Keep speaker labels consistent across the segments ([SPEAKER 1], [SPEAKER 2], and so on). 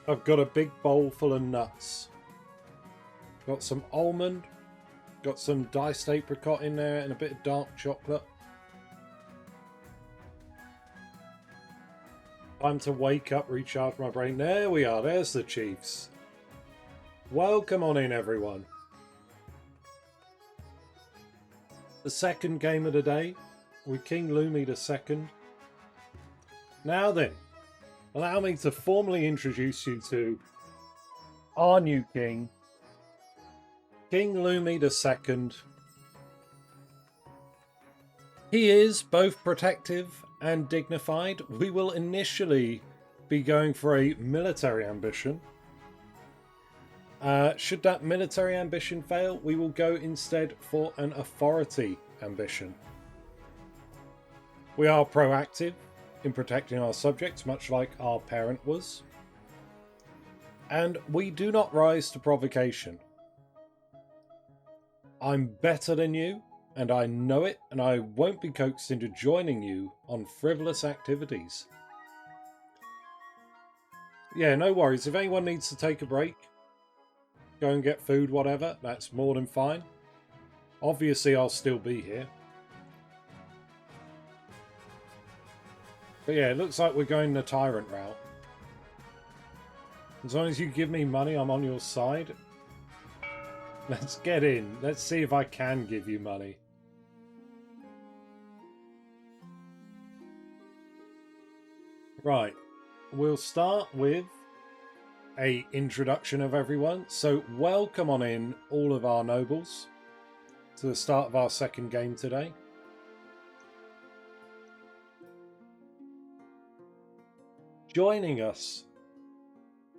[SPEAKER 1] I've got a big bowl full of nuts. Got some almond, got some diced apricot in there, and a bit of dark chocolate. Time to wake up, recharge my brain. There we are, there's the Chiefs. Welcome on in, everyone. The second game of the day, with King Lumi II. Now then, allow me to formally introduce you to our new king, King Lumi II. He is both protective and dignified. We will initially be going for a military ambition. Should that military ambition fail, we will go instead for an authority ambition. We are proactive in protecting our subjects, much like our parent was. And we do not rise to provocation. I'm better than you, and I know it, and I won't be coaxed into joining you on frivolous activities. Yeah, no worries. If anyone needs to take a break, go and get food, whatever, that's more than fine. Obviously, I'll still be here. But yeah, it looks like we're going the tyrant route. As long as you give me money, I'm on your side. Let's get in. Let's see if I can give you money. Right. We'll start with a introduction of everyone. So welcome on in, all of our nobles, to the start of our second game today. Joining us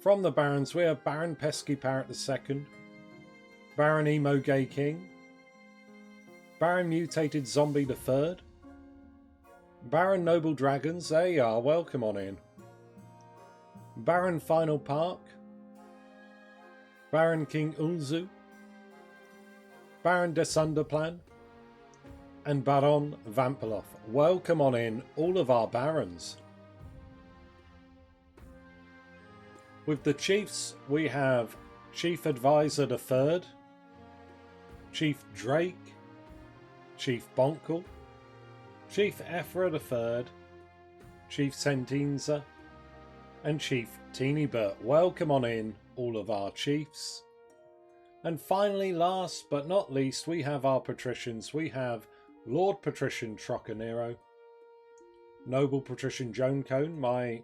[SPEAKER 1] from the Barons, we have Baron Pesky Parrot II, Baron Emo Gay King, Baron Mutated Zombie III, Baron Noble Dragons, there you are, welcome on in, Baron Final Park, Baron King Unzu, Baron Desunderplan, and Baron Vampaloff. Welcome on in, all of our barons. With the chiefs, we have Chief Advisor III, Chief Drake, Chief Bonkle, Chief Ephra III, Chief Sentinza, and Chief Teenybert. Welcome on in, all of our chiefs. And finally, last but not least, we have our patricians. We have Lord Patrician Troccanero, Noble Patrician Joan Cone, my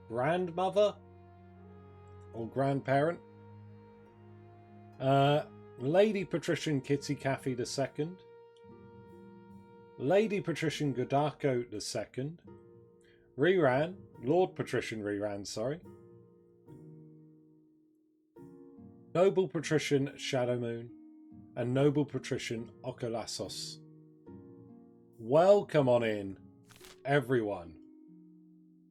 [SPEAKER 1] grandmother or grandparent, Lady Patrician Kitty Caffey II, Lady Patrician Godako II, Riran, Lord Patrician Riran, sorry, Noble Patrician Shadowmoon, and Noble Patrician Ocolassos. Welcome on in, everyone.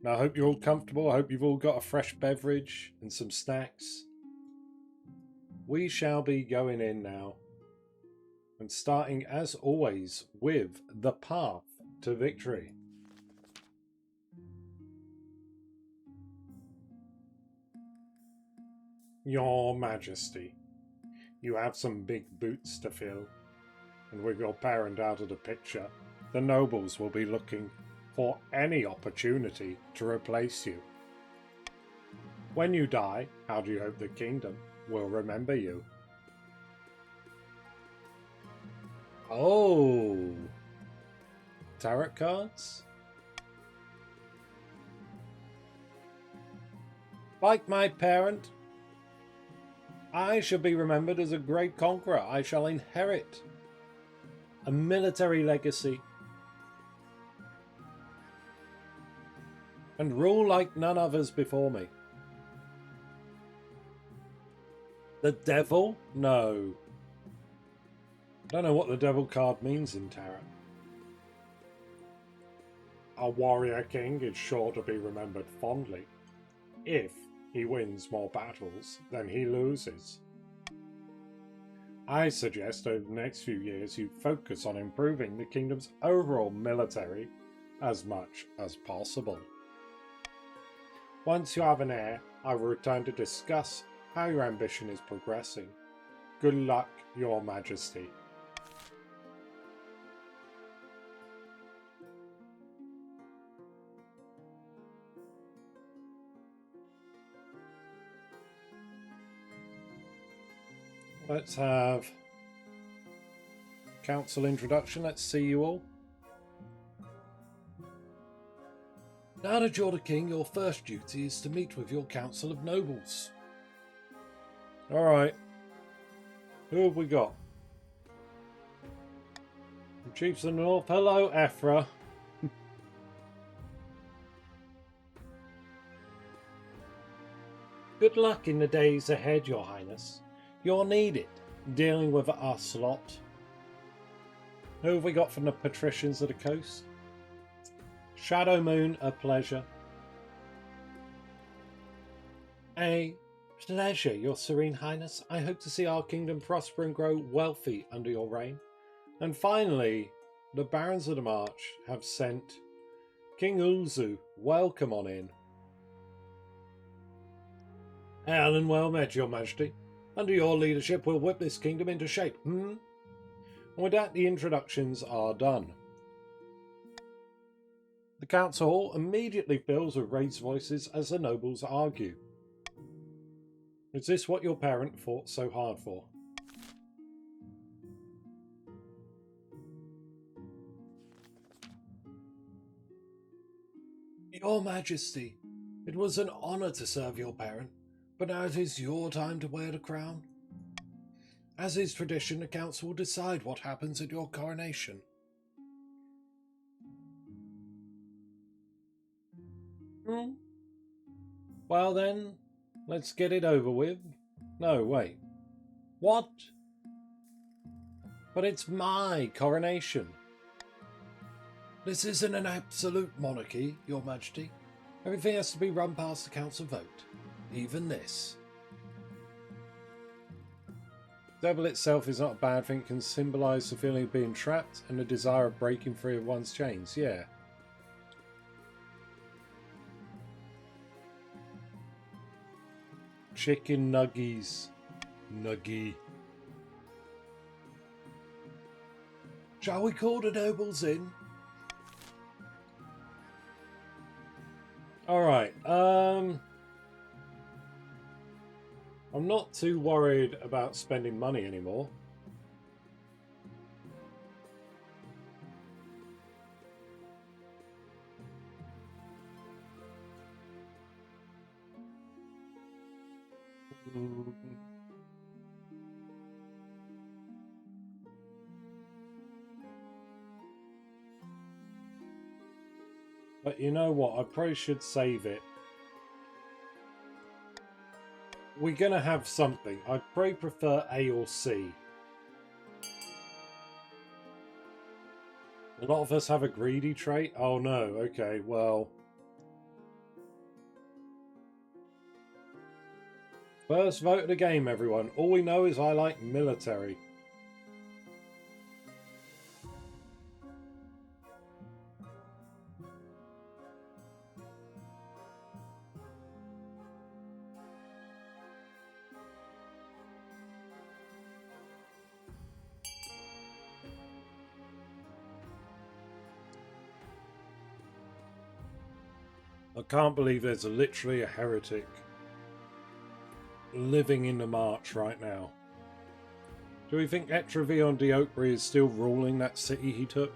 [SPEAKER 1] Now, I hope you're all comfortable. I hope you've all got a fresh beverage and some snacks. We shall be going in now. And starting, as always, with the path to victory. Your Majesty, you have some big boots to fill. And with your parent out of the picture, the nobles will be looking for any opportunity to replace you. When you die, how do you hope the kingdom will remember you? Oh, tarot cards? Like my parent, I shall be remembered as a great conqueror. I shall inherit a military legacy and rule like none others before me. The devil? No. I don't know what the devil card means in tarot. A warrior king is sure to be remembered fondly. If he wins more battles than he loses. I suggest over the next few years you focus on improving the kingdom's overall military as much as possible. Once you have an heir, I will return to discuss how your ambition is progressing. Good luck, Your Majesty. Let's have council introduction. Let's see you all. Now that you're the king, your first duty is to meet with your council of nobles. Alright. Who have we got? The Chiefs of the North. Hello, Ephra. Good luck in the days ahead, Your Highness. You're needed, dealing with us lot. Who have we got from the patricians of the coast? Shadow Moon, a pleasure. A pleasure, Your Serene Highness. I hope to see our kingdom prosper and grow wealthy under your reign. And finally, the Barons of the March have sent King Ulzu. Welcome on in. Hail and well met, Your Majesty. Under your leadership, we'll whip this kingdom into shape, And with that, the introductions are done. The council hall immediately fills with raised voices as the nobles argue. Is this what your parent fought so hard for? Your Majesty, it was an honour to serve your parent, but now it is your time to wear the crown. As is tradition, the council will decide what happens at your coronation. Well then, let's get it over with. No, wait. What? But it's my coronation. This isn't an absolute monarchy, Your Majesty. Everything has to be run past the council vote. Even this. Devil itself is not a bad thing. It can symbolise the feeling of being trapped and the desire of breaking free of one's chains. Yeah. Chicken nuggies. Nuggy. Shall we call the nobles in? Alright, I'm not too worried about spending money anymore. But you know what? I probably should save it. We're going to have something. I'd probably prefer A or C. A lot of us have a greedy trait. Oh no, okay, well. First vote of the game, everyone. All we know is I like military. I can't believe there's literally a heretic living in the March right now. Do we think Etravion Diopri is still ruling that city he took?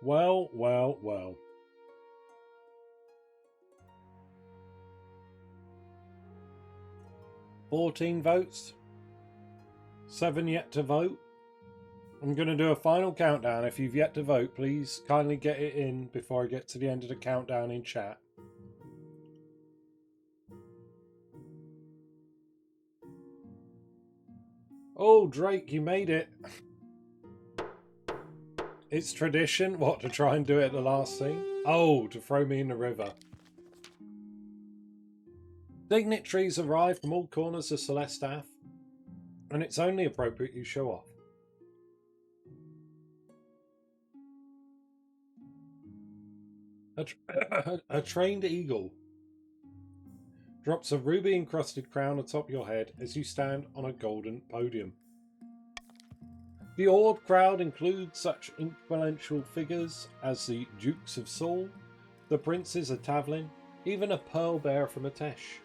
[SPEAKER 1] Well, well, well. 14 votes. 7 yet to vote. I'm going to do a final countdown. If you've yet to vote, please kindly get it in before I get to the end of the countdown in chat. Oh, Drake, you made it. It's tradition, what, to try and do it at the last thing? Oh, to throw me in the river. Dignitaries arrive from all corners of Celestath, and it's only appropriate you show off. A trained eagle drops a ruby-encrusted crown atop your head as you stand on a golden podium. The awed crowd includes such influential figures as the Dukes of Saul, the Princes of Tavlin, even a pearl bearer from Atesh.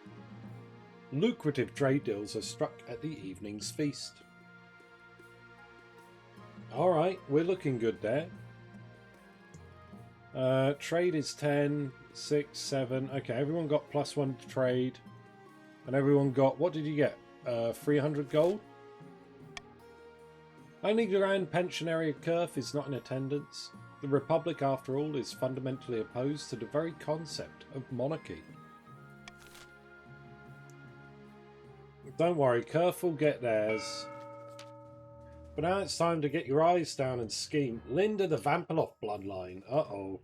[SPEAKER 1] Lucrative trade deals are struck at the evening's feast. Alright, we're looking good there. Trade is 10, 6, 7. Okay, everyone got +1 to trade. And everyone got, what did you get? 300 gold? Only Grand Pensionary Kerf is not in attendance. The Republic, after all, is fundamentally opposed to the very concept of monarchy. Don't worry, Kerf will get theirs. But now it's time to get your eyes down and scheme. Linda the Vampaloff bloodline. Uh-oh.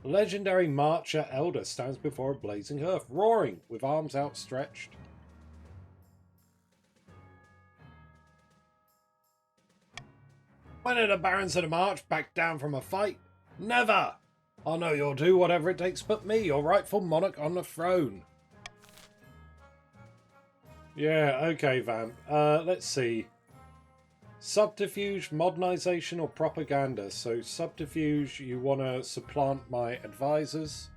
[SPEAKER 1] The legendary Marcher Elder stands before a blazing hearth, roaring with arms outstretched. When are the Barons of the March back down from a fight? Never! I know you'll do whatever it takes to put me, your rightful monarch, on the throne. Yeah, okay, Vamp. Let's see. Subterfuge, modernization, or propaganda? So subterfuge, you want to supplant my advisors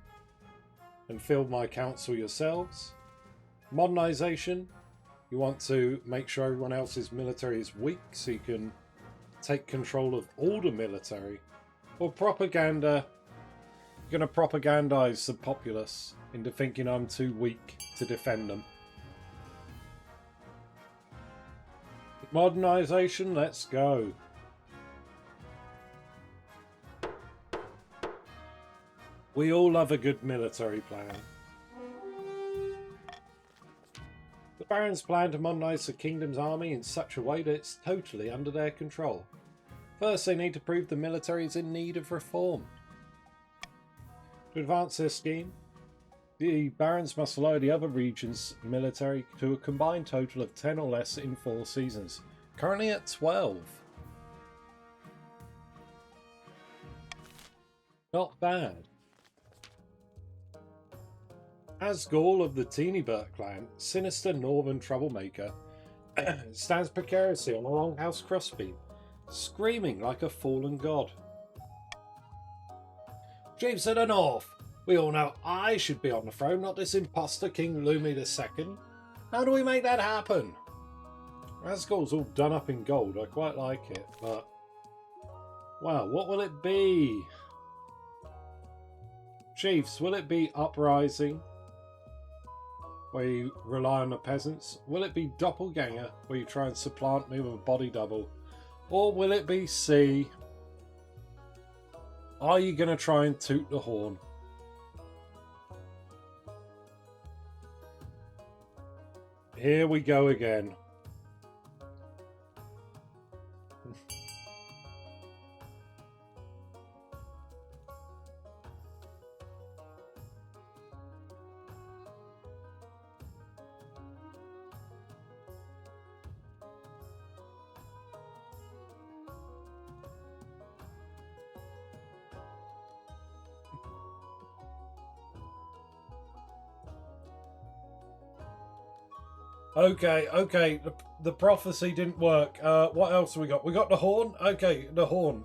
[SPEAKER 1] and fill my council yourselves. Modernization, you want to make sure everyone else's military is weak so you can take control of all the military. Or propaganda, you're going to propagandize the populace into thinking I'm too weak to defend them. Modernization, let's go. We all love a good military plan. The Barons plan to modernize the kingdom's army in such a way that it's totally under their control. First, they need to prove the military is in need of reform. To advance their scheme, the Barons must lower the other regions' military to a combined total of 10 or less in 4 seasons. Currently at 12. Not bad. Asgul of the Teenybert clan, sinister northern troublemaker, stands precariously on a longhouse crossbeam, screaming like a fallen god. Chiefs of the North! We all know I should be on the throne, not this imposter King Lumi II. How do we make that happen? Asgul's all done up in gold. I quite like it, but... wow, what will it be? Chiefs, will it be Uprising, where you rely on the peasants? Will it be Doppelganger, where you try and supplant me with a body double? Or will it be C? Are you going to try and toot the horn? Here we go again. Okay, the prophecy didn't work. What else have we got? We got the horn? Okay, the horn.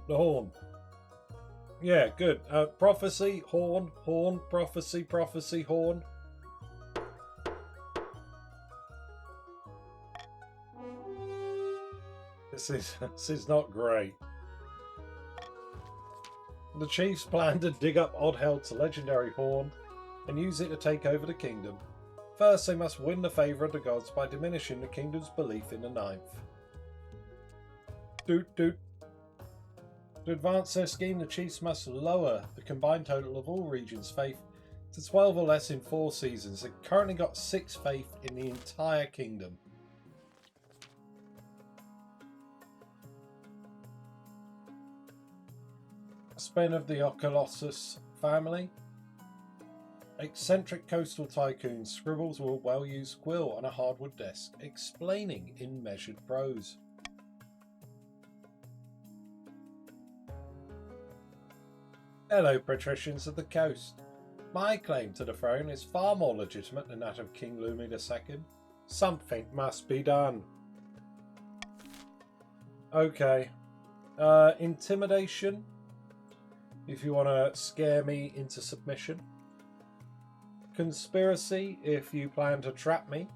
[SPEAKER 1] Yeah, good. Prophecy, horn, prophecy, horn. This is not great. The chiefs plan to dig up Oddheld's legendary horn and use it to take over the kingdom. First, they must win the favour of the gods by diminishing the kingdom's belief in the ninth. Doot doot. To advance their scheme, the chiefs must lower the combined total of all regions' faith to 12 or less in 4 seasons. They've currently got 6 faith in the entire kingdom. Spen of the Ocolossus family. Eccentric coastal tycoon scribbles with a well-used quill on a hardwood desk, explaining in measured prose. Hello, patricians of the coast. My claim to the throne is far more legitimate than that of King Lumi II. Something must be done. Okay. Intimidation. If you want to scare me into submission. Conspiracy, if you plan to trap me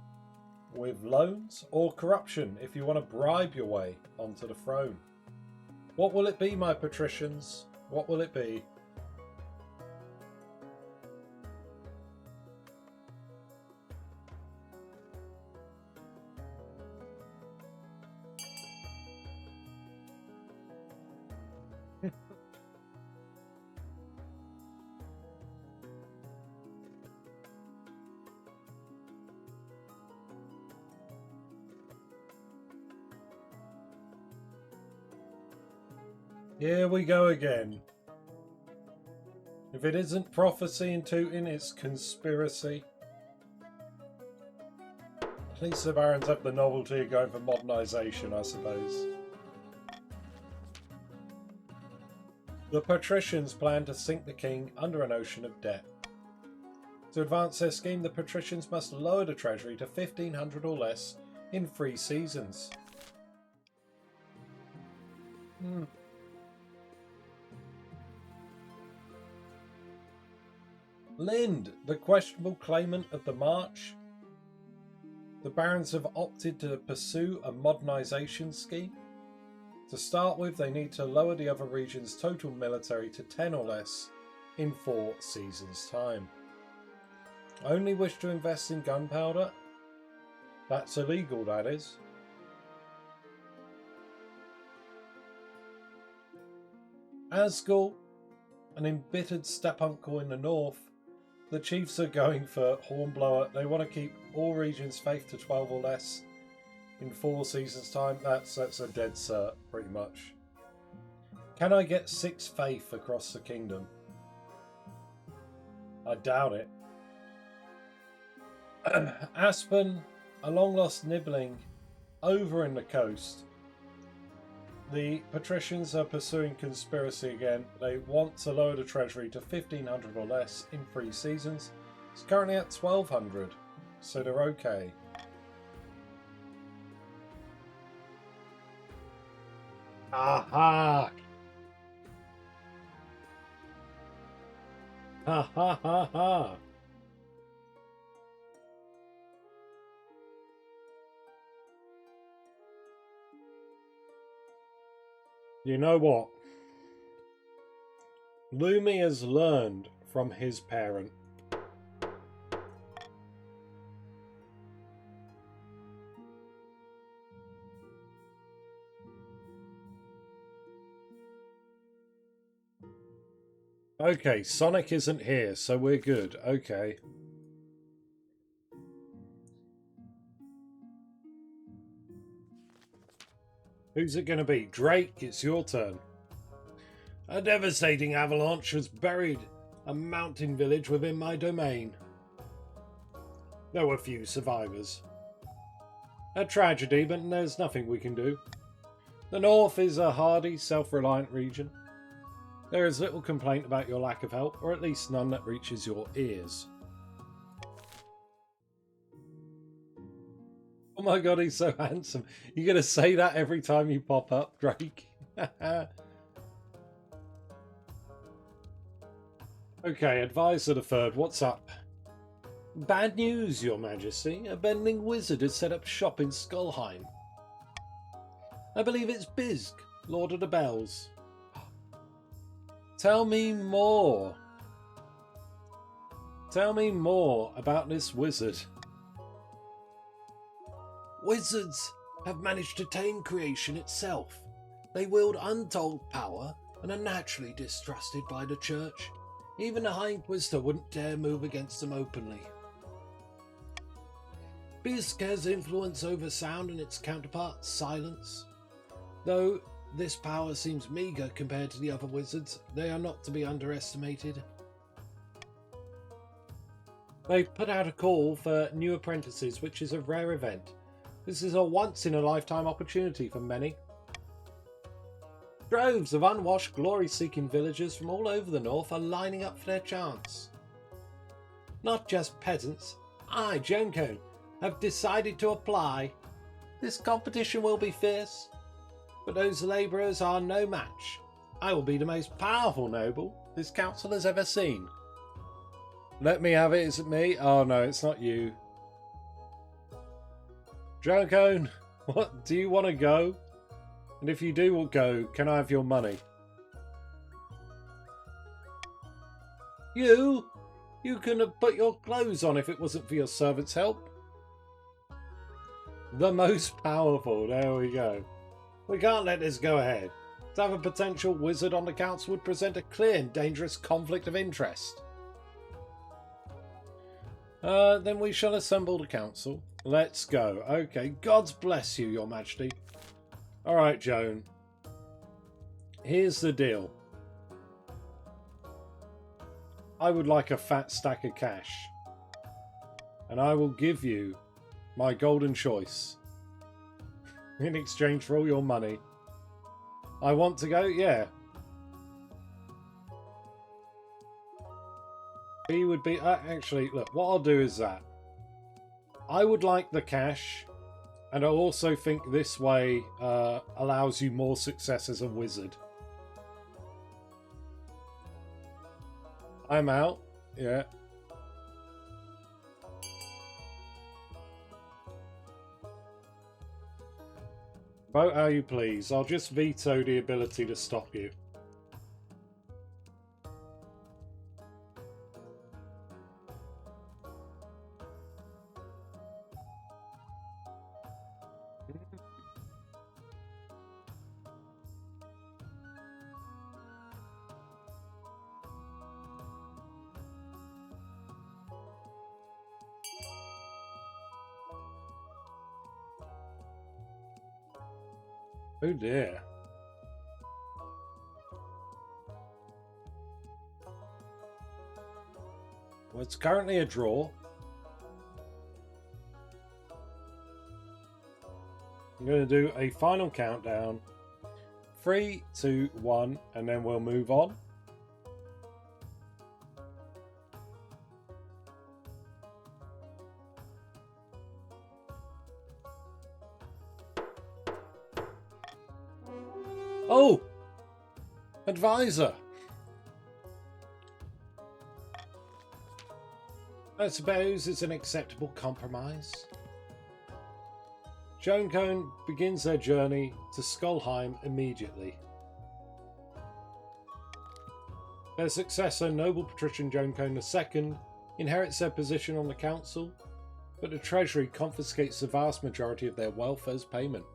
[SPEAKER 1] with loans. Or corruption, if you want to bribe your way onto the throne. What will it be, my patricians? What will it be? Here we go again. If it isn't prophecy and tooting, it's conspiracy. At least the barons have the novelty of going for modernisation, I suppose. The patricians plan to sink the king under an ocean of debt. To advance their scheme, the patricians must lower the treasury to 1,500 or less in 3 seasons. Lind, the questionable claimant of the march. The barons have opted to pursue a modernisation scheme. To start with, they need to lower the other region's total military to 10 or less in 4 seasons' time. Only wish to invest in gunpowder? That's illegal, that is. Asgul, an embittered step-uncle in the north. The chiefs are going for Hornblower. They want to keep all regions faith to 12 or less in 4 seasons' time. That's a dead cert, pretty much. Can I get 6 faith across the kingdom? I doubt it. Aspen, a long-lost nibbling over in the coast. The patricians are pursuing conspiracy again. They want to lower the treasury to 1,500 or less in 3 seasons. It's currently at 1,200, so they're okay. Aha! Ha ha ha ha! You know what? Lumi has learned from his parent. Okay, Sonic isn't here, so we're good. Okay. Who's it going to be? Drake, it's your turn. A devastating avalanche has buried a mountain village within my domain. There were few survivors. A tragedy, but there's nothing we can do. The north is a hardy, self-reliant region. There is little complaint about your lack of help, or at least none that reaches your ears. Oh my god, he's so handsome. You're going to say that every time you pop up, Drake? Okay, Advisor the Third, what's up? Bad news, Your Majesty. A bending wizard has set up shop in Skullheim. I believe it's Bizg, Lord of the Bells. Tell me more. Tell me more about this wizard. Wizards have managed to tame creation itself. They wield untold power and are naturally distrusted by the church. Even the High Inquisitor wouldn't dare move against them openly. Bizk has influence over sound and its counterpart, silence. Though this power seems meagre compared to the other wizards, they are not to be underestimated. They've put out a call for new apprentices, which is a rare event. This is a once-in-a-lifetime opportunity for many. Droves of unwashed, glory-seeking villagers from all over the north are lining up for their chance. Not just peasants, I, Jonko, have decided to apply. This competition will be fierce, but those labourers are no match. I will be the most powerful noble this council has ever seen. Let me have it, is it me? Oh no, it's not you. Jonko, what, do you want to go? And if you do go, can I have your money? You couldn't have put your clothes on if it wasn't for your servant's help. The most powerful, there we go. We can't let this go ahead. To have a potential wizard on the council would present a clear and dangerous conflict of interest. Then we shall assemble the council. Let's go. Okay, God bless you, your majesty. Alright, Joan. Here's the deal. I would like a fat stack of cash. And I will give you my golden choice in exchange for all your money. I want to go? Yeah. He would be... actually, look, what I'll do is that. I would like the cash, and I also think this way allows you more success as a wizard. I'm out. Yeah. Vote how you please. I'll just veto the ability to stop you. Oh dear. Well, it's currently a draw. I'm going to do a final countdown. 3, 2, 1, and then we'll move on. Oh! Advisor! I suppose it's an acceptable compromise. Jonko begins their journey to Skullheim immediately. Their successor, noble patrician Jonko II, inherits their position on the council, but the treasury confiscates the vast majority of their wealth as payment.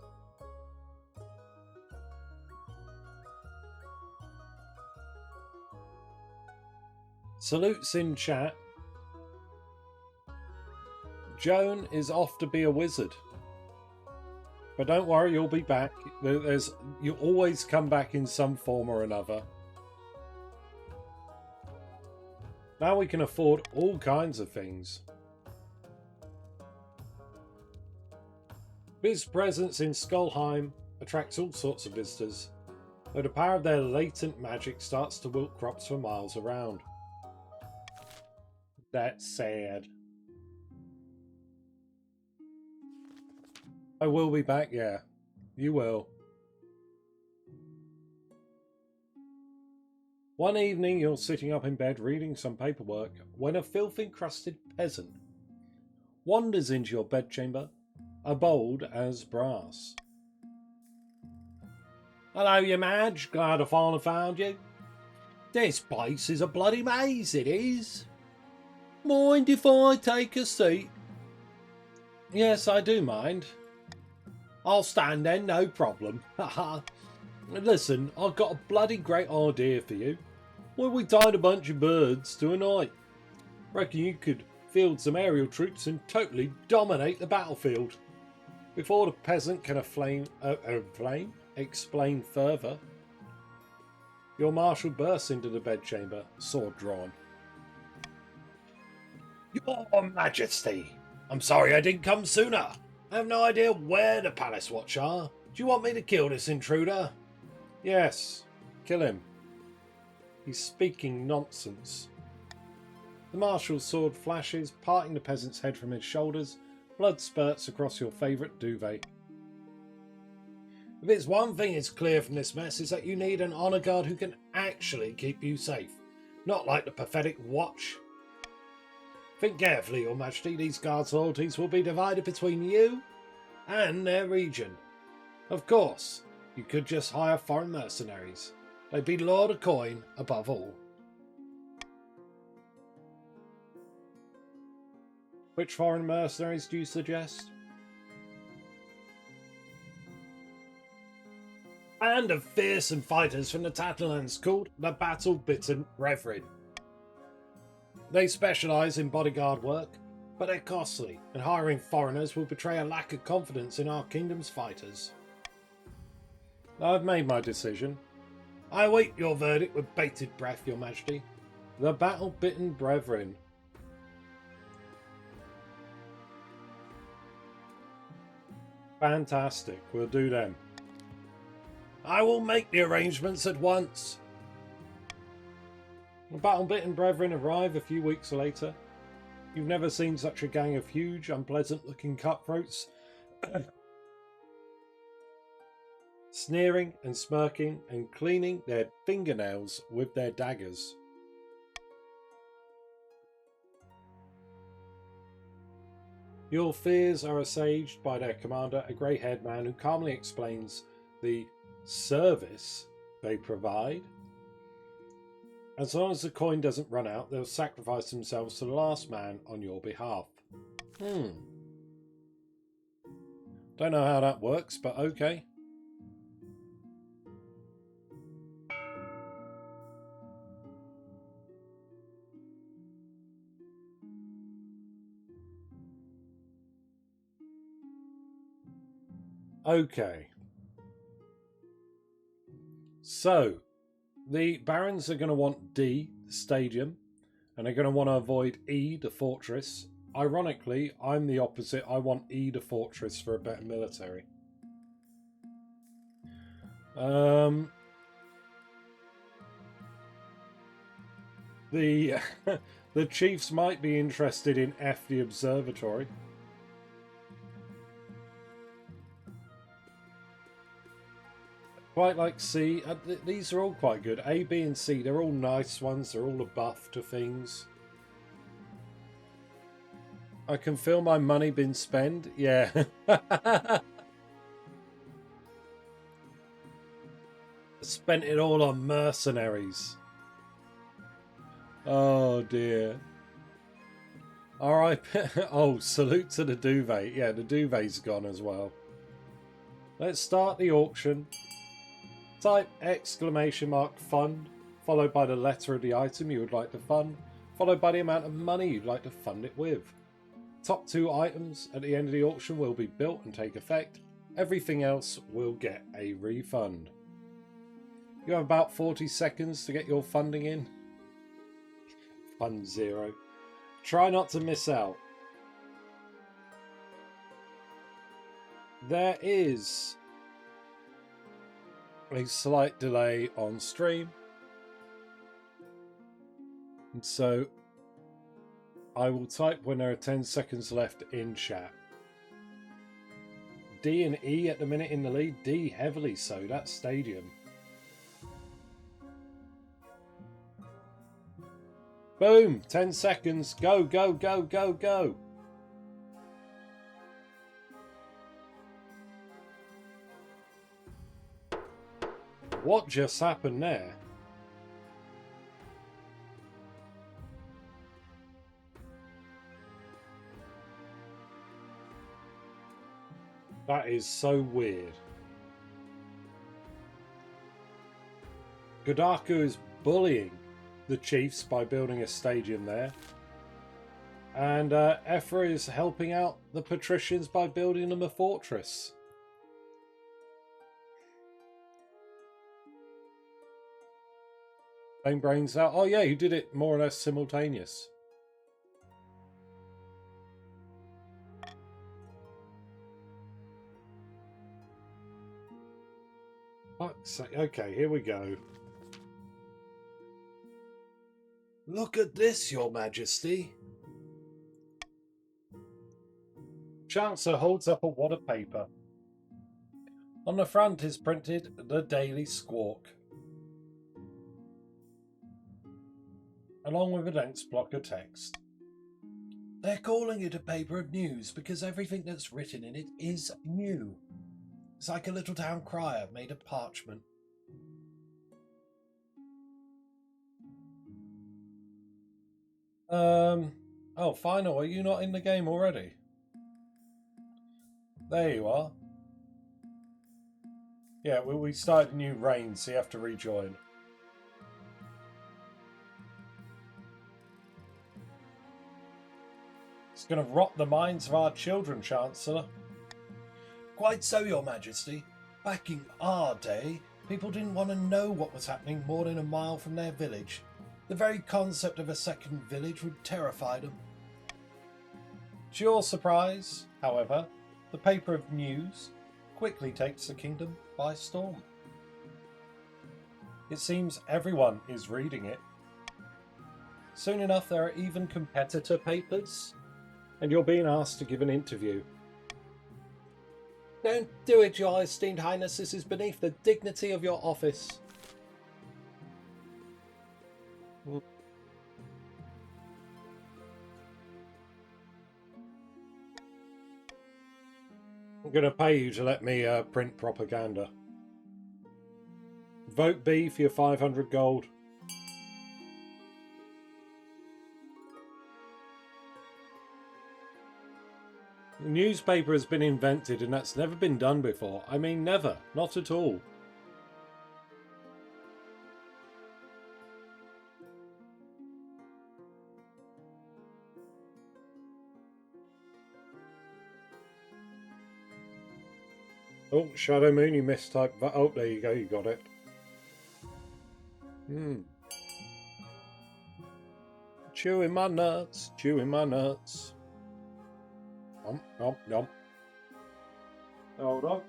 [SPEAKER 1] Salutes in chat. Joan is off to be a wizard. But don't worry, you'll be back. You always come back in some form or another. Now we can afford all kinds of things. Biz's presence in Skullheim attracts all sorts of visitors, though the power of their latent magic starts to wilt crops for miles around. That's sad. I will be back, yeah. You will. One evening you're sitting up in bed reading some paperwork when a filth-encrusted peasant wanders into your bedchamber, bold as brass. Hello, you Madge. Glad I finally found you. This place is a bloody maze, it is. Mind if I take a seat? Yes, I do mind. I'll stand then, no problem. Listen, I've got a bloody great idea for you. What if we tied a bunch of birds to a night? Reckon you could field some aerial troops and totally dominate the battlefield. Before the peasant can explain further, your marshal bursts into the bedchamber, sword drawn. Your Majesty, I'm sorry I didn't come sooner. I have no idea where the Palace Watch are. Do you want me to kill this intruder? Yes, kill him. He's speaking nonsense. The marshal's sword flashes, parting the peasant's head from his shoulders. Blood spurts across your favourite duvet. If it's one thing is clear from this mess, is that you need an honour guard who can actually keep you safe. Not like the pathetic watch. Think carefully, Your Majesty. These guards' loyalties will be divided between you and their region. Of course, you could just hire foreign mercenaries. They'd be Lord of Coin above all. Which foreign mercenaries do you suggest? A band of fearsome fighters from the Tatterlands called the Battle-Bitten Brethren. They specialise in bodyguard work, but they're costly, and hiring foreigners will betray a lack of confidence in our kingdom's fighters. I've made my decision. I await your verdict with bated breath, Your Majesty. The Battle-Bitten Brethren. Fantastic, we'll do them. I will make the arrangements at once. The Battle-Bitten Brethren arrive a few weeks later. You've never seen such a gang of huge, unpleasant-looking cutthroats. Sneering and smirking and cleaning their fingernails with their daggers. Your fears are assuaged by their commander, a grey-haired man who calmly explains the service they provide. As long as the coin doesn't run out, they'll sacrifice themselves to the last man on your behalf. Don't know how that works, but okay. Okay. So, the barons are going to want D, the stadium, and they're going to want to avoid E, the fortress. Ironically, I'm the opposite. I want E, the fortress, for a better military. The the chiefs might be interested in F, the observatory. Quite like C. These are all quite good. A, B, and C, they're all nice ones. They're all a buff to things. I can feel my money being spent. Yeah. Spent it all on mercenaries. Oh dear. Alright. Oh, salute to the duvet. Yeah, the duvet's gone as well. Let's start the auction. Type !fund, followed by the letter of the item you would like to fund, followed by the amount of money you'd like to fund it with. Top 2 items at the end of the auction will be built and take effect. Everything else will get a refund. You have about 40 seconds to get your funding in. Fund 0. Try not to miss out. There is a slight delay on stream, and so I will type when there are 10 seconds left in chat. D and E at the minute in the lead. D heavily so. That's stadium. Boom! 10 seconds. Go, go, go, go, go. What just happened there? That is so weird. Godaku is bullying the chiefs by building a stadium there. And Ephra is helping out the patricians by building them a fortress. Brains out. Oh yeah, you did it more or less simultaneous. Fuck's sake. Okay, here we go. Look at this, Your Majesty. Chancellor holds up a wad of paper. On the front is printed the Daily Squawk, along with a dense block of text. They're calling it a paper of news because everything that's written in it is new. It's like a little town crier made of parchment. Oh, final, are you not in the game already? There you are. Yeah, we started a new reign, so you have to rejoin. It's going to rot the minds of our children, Chancellor. Quite so, Your Majesty. Back in our day, people didn't want to know what was happening more than a mile from their village. The very concept of a second village would terrify them. To your surprise, however, the paper of news quickly takes the kingdom by storm. It seems everyone is reading it. Soon enough, there are even competitor papers, and you're being asked to give an interview. Don't do it, Your Esteemed Highness. This is beneath the dignity of your office. I'm going to pay you to let me print propaganda. Vote B for your 500 gold. The newspaper has been invented and that's never been done before. I mean, never. Not at all. Oh, Shadow Moon, you mistyped that. Oh, there you go, you got it. Chewing my nuts, chewing my nuts. Nom, nom, nom. Hold on.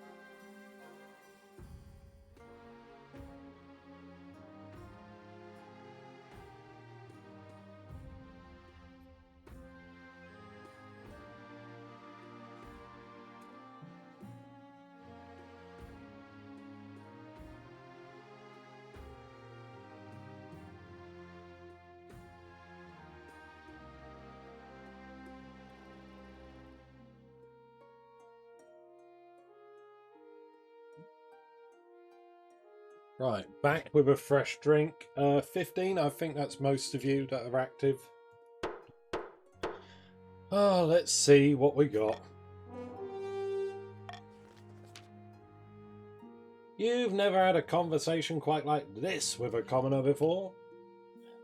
[SPEAKER 1] Right, back with a fresh drink. 15, I think that's most of you that are active. Oh, let's see what we got. You've never had a conversation quite like this with a commoner before.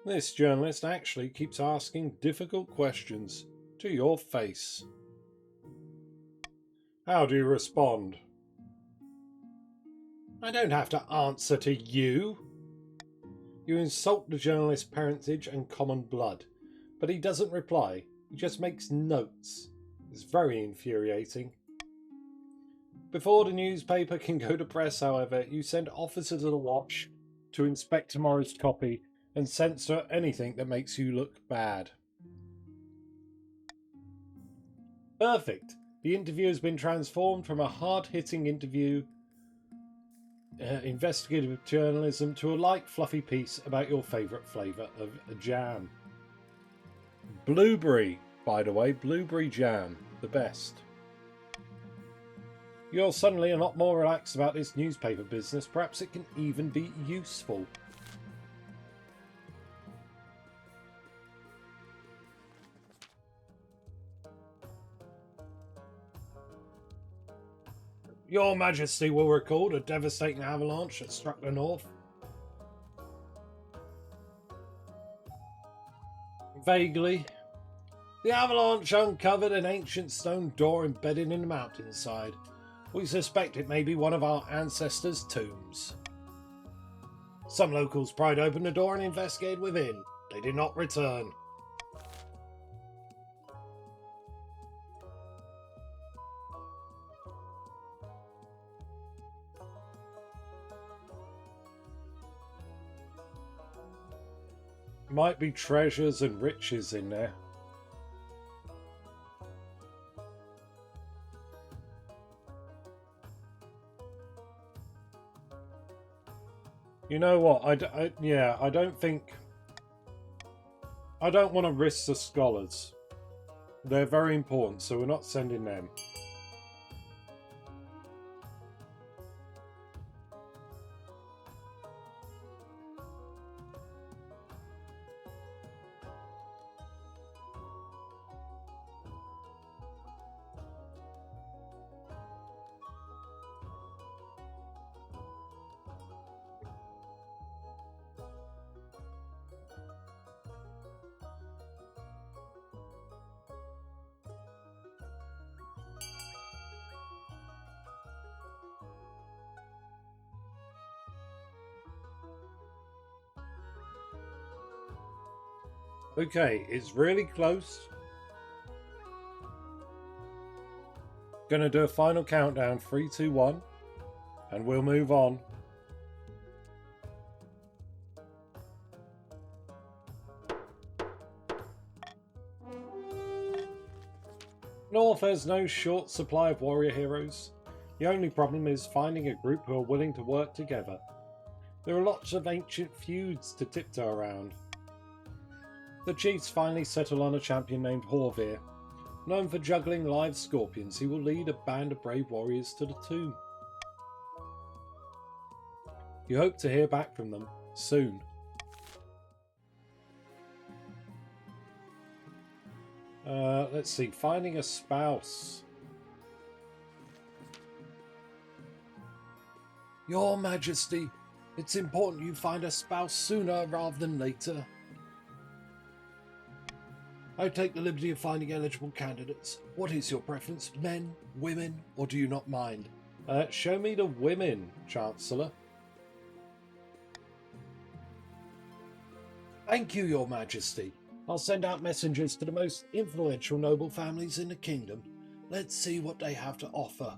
[SPEAKER 1] This journalist actually keeps asking difficult questions to your face. How do you respond? I don't have to answer to you. You insult the journalist's parentage and common blood, but he doesn't reply. He just makes notes. It's very infuriating. Before the newspaper can go to press, however, you send officers of the watch to inspect tomorrow's copy and censor anything that makes you look bad. Perfect. The interview has been transformed from a hard-hitting interview investigative journalism to a light, fluffy piece about your favourite flavour of jam. Blueberry, by the way, blueberry jam, the best. You're suddenly a lot more relaxed about this newspaper business. Perhaps it can even be useful. Your Majesty will recall a devastating avalanche that struck the north. Vaguely. The avalanche uncovered an ancient stone door embedded in the mountainside. We suspect it may be one of our ancestors' tombs. Some locals pried open the door and investigated within. They did not return. Might be treasures and riches in there. You know what? I don't think... I don't want to risk the scholars. They're very important, so we're not sending them. Okay, it's really close. Gonna do a final countdown, 3, 2, 1, and we'll move on. North has no short supply of warrior heroes. The only problem is finding a group who are willing to work together. There are lots of ancient feuds to tiptoe around. The chiefs finally settle on a champion named Horvir. Known for juggling live scorpions, he will lead a band of brave warriors to the tomb. You hope to hear back from them soon. Let's see, finding a spouse. Your Majesty, it's important you find a spouse sooner rather than later. I take the liberty of finding eligible candidates. What is your preference? Men, women, or do you not mind? Show me the women, Chancellor. Thank you, Your Majesty. I'll send out messengers to the most influential noble families in the kingdom. Let's see what they have to offer.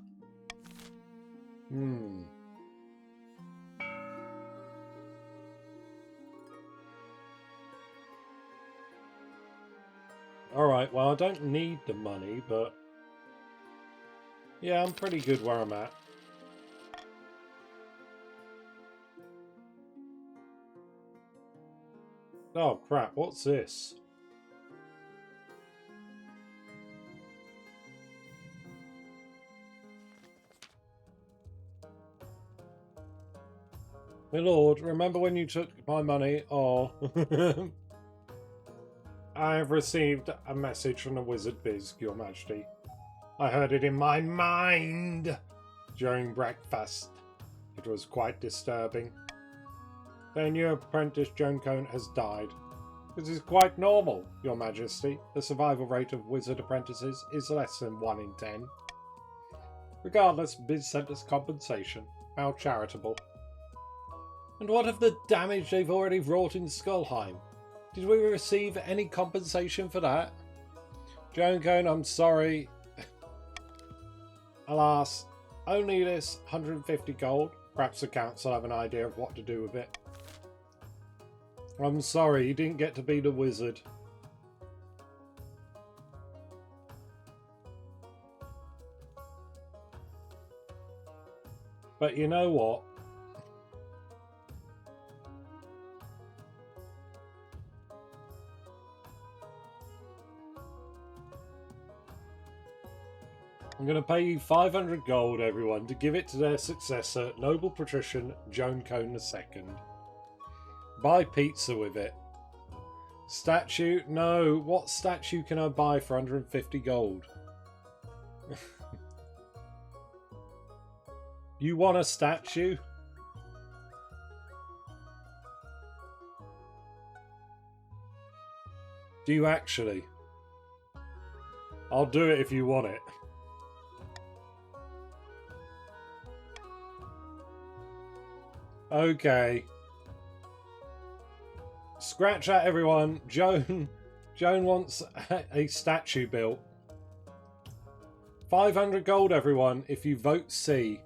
[SPEAKER 1] Alright, well I don't need the money, but... yeah, I'm pretty good where I'm at. Oh crap, what's this? My lord, remember when you took my money? Oh... I have received a message from the Wizard Biz, Your Majesty. I heard it in my mind during breakfast. It was quite disturbing. Their new apprentice, Joan Cone, has died. This is quite normal, Your Majesty. The survival rate of wizard apprentices is less than 1 in 10. Regardless, Biz sent us compensation. How charitable. And what of the damage they've already wrought in Skullheim? Did we receive any compensation for that? Joan Cone, I'm sorry. Alas, only this 150 gold. Perhaps the council have an idea of what to do with it. I'm sorry, you didn't get to be the wizard. But you know what? I'm going to pay you 500 gold, everyone, to give it to their successor, Noble Patrician Joan Cone II. Buy pizza with it. Statue? No. What statue can I buy for 150 gold? You want a statue? Do you actually? I'll do it if you want it. Okay. Scratch that, everyone. Joan wants a statue built. 500 gold, everyone, if you vote C.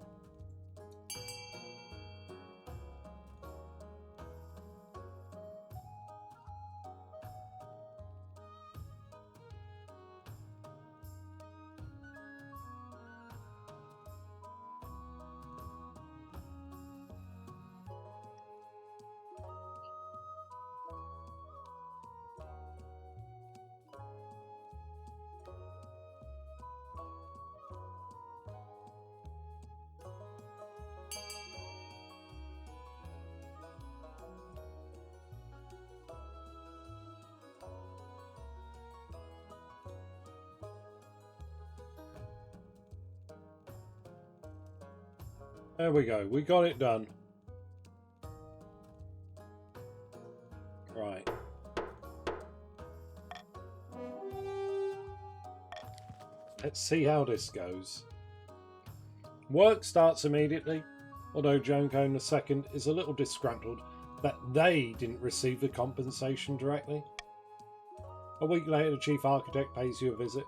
[SPEAKER 1] There we go. We got it done. Right. Let's see how this goes. Work starts immediately, although Joncone II is a little disgruntled that they didn't receive the compensation directly. A week later, the Chief Architect pays you a visit.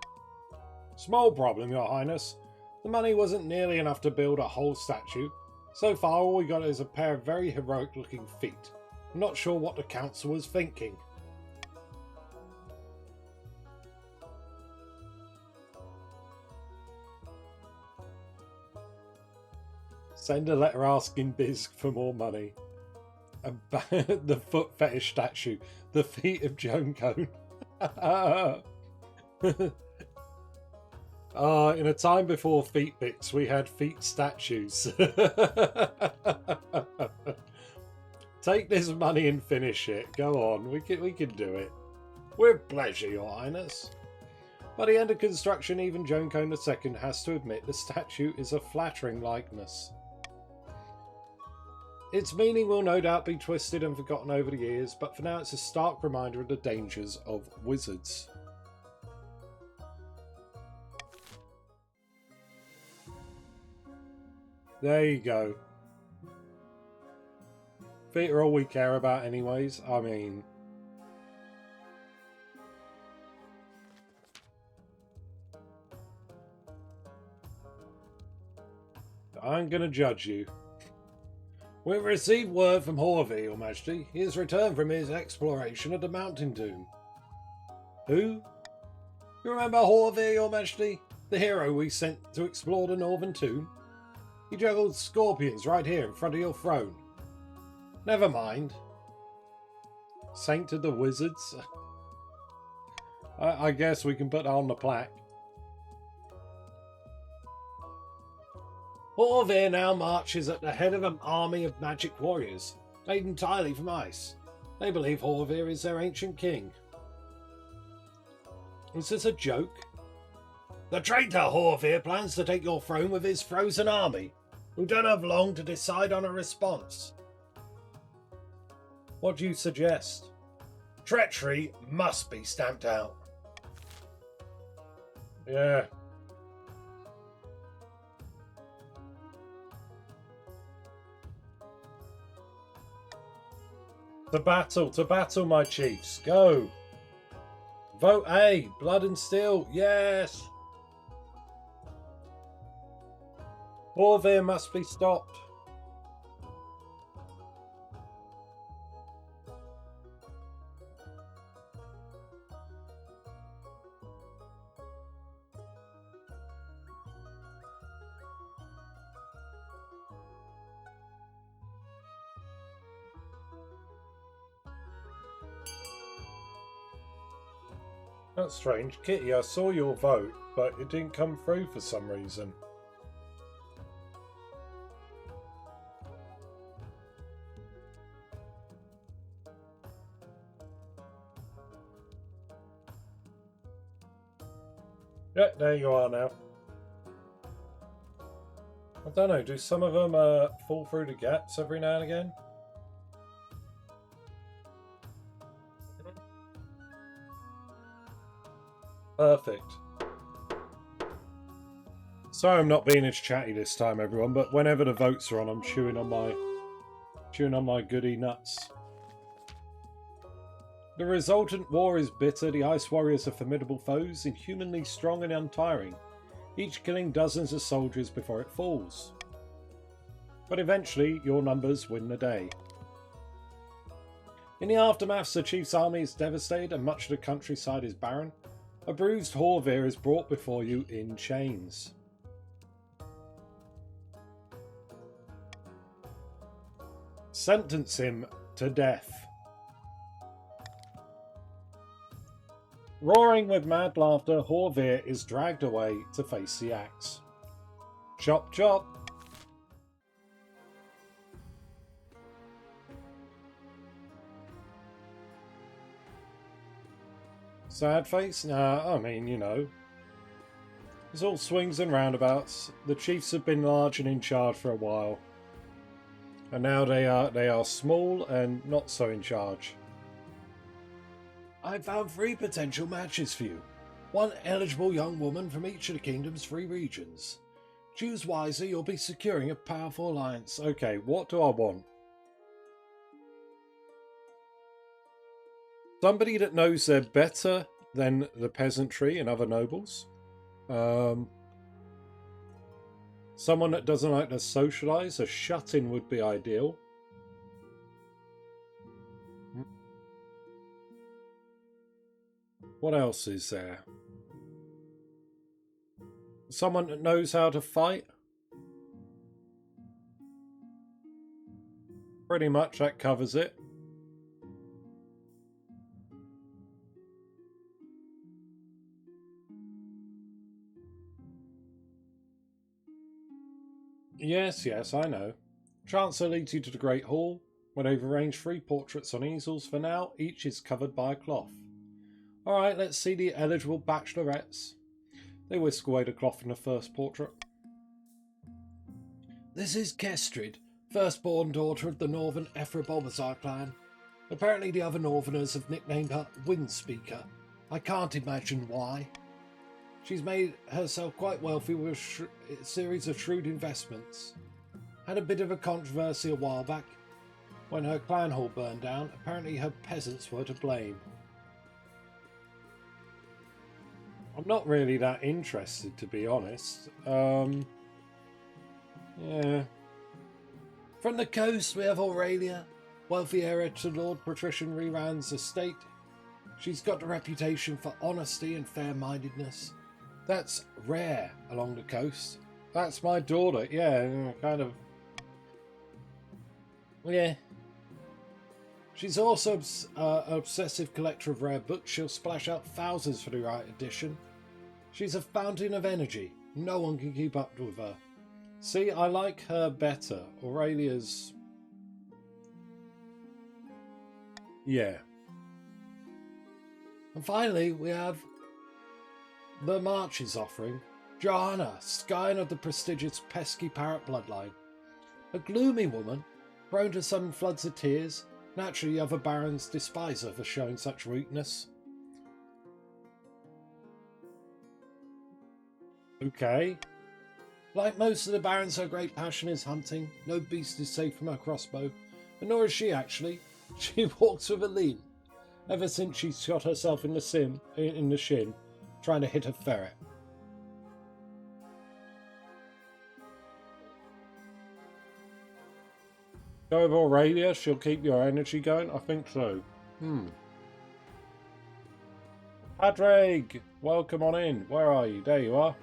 [SPEAKER 1] Small problem, Your Highness. The money wasn't nearly enough to build a whole statue. So far, all we got is a pair of very heroic-looking feet. I'm not sure what the council was thinking. Send a letter asking Biz for more money. The foot fetish statue. The feet of Joncone. In a time before feet bits, we had feet statues. Take this money and finish it. Go on, we can do it. With pleasure, Your Highness. By the end of construction, even Joncone II has to admit the statue is a flattering likeness. Its meaning will no doubt be twisted and forgotten over the years, but for now it's a stark reminder of the dangers of wizards. There you go. Feet are all we care about anyways. I mean... I'm gonna judge you. We've received word from Horvey, Your Majesty. He has returned from his exploration of the Mountain Tomb. Who? You remember Horvey, Your Majesty? The hero we sent to explore the Northern Tomb? He juggled scorpions right here in front of your throne. Never mind. Saint of the Wizards? I guess we can put that on the plaque. Horvir now marches at the head of an army of magic warriors, made entirely from ice. They believe Horvir is their ancient king. Is this a joke? The traitor Horvir plans to take your throne with his frozen army. We don't have long to decide on a response. What do you suggest? Treachery must be stamped out. Yeah. To battle, my chiefs. Go. Vote A. Blood and steel. Yes. Horvir must be stopped. That's strange. Kitty, I saw your vote, but it didn't come through for some reason. Yeah, there you are now. I don't know, do some of them fall through the gaps every now and again? Perfect. Sorry I'm not being as chatty this time, everyone, but whenever the votes are on, I'm chewing on my goody nuts. The resultant war is bitter. The Ice Warriors are formidable foes, inhumanly strong and untiring, each killing dozens of soldiers before it falls. But eventually, your numbers win the day. In the aftermath, the chief's army is devastated and much of the countryside is barren. A bruised Horvir is brought before you in chains. Sentence him to death. Roaring with mad laughter, Horvir is dragged away to face the axe. Chop chop. Sad face? Nah, I mean, you know. It's all swings and roundabouts. The chiefs have been large and in charge for a while. And now they are small and not so in charge. I found 3 potential matches for you. 1 eligible young woman from each of the kingdom's 3 regions. Choose wisely, you'll be securing a powerful alliance. Okay, what do I want? Somebody that knows they're better than the peasantry and other nobles. Someone that doesn't like to socialise. A shut-in would be ideal. What else is there? Someone that knows how to fight. Pretty much that covers it. Yes, I know. Chancellor leads you to the Great Hall, where they've arranged 3 portraits on easels. For now, each is covered by a cloth. Alright, let's see the eligible bachelorettes. They whisk away the cloth from the first portrait. This is Kestrid, firstborn daughter of the Northern Ephra clan. Apparently the other Northerners have nicknamed her Windspeaker. I can't imagine why. She's made herself quite wealthy with a series of shrewd investments. Had a bit of a controversy a while back. When her clan hall burned down, apparently her peasants were to blame. I'm not really that interested, to be honest. Yeah. From the coast, we have Aurelia, wealthy heir to Lord Patrician Reran's estate. She's got a reputation for honesty and fair-mindedness. That's rare along the coast. That's my daughter, yeah, kind of. Yeah. She's also an obsessive collector of rare books. She'll splash out thousands for the right edition. She's a fountain of energy. No one can keep up with her. See, I like her better. Aurelia's... yeah. And finally, we have the Marches offering. Johanna, scion of the prestigious pesky parrot bloodline. A gloomy woman, prone to sudden floods of tears. Naturally, other barons despise her for showing such weakness. Okay. Like most of the barons, her great passion is hunting. No beast is safe from her crossbow. And nor is she, actually. She walks with a limp. Ever since she shot herself in the shin, trying to hit a ferret. Go with Aurelia, she'll keep your energy going? I think so. Padraig! Welcome on in. Where are you? There you are.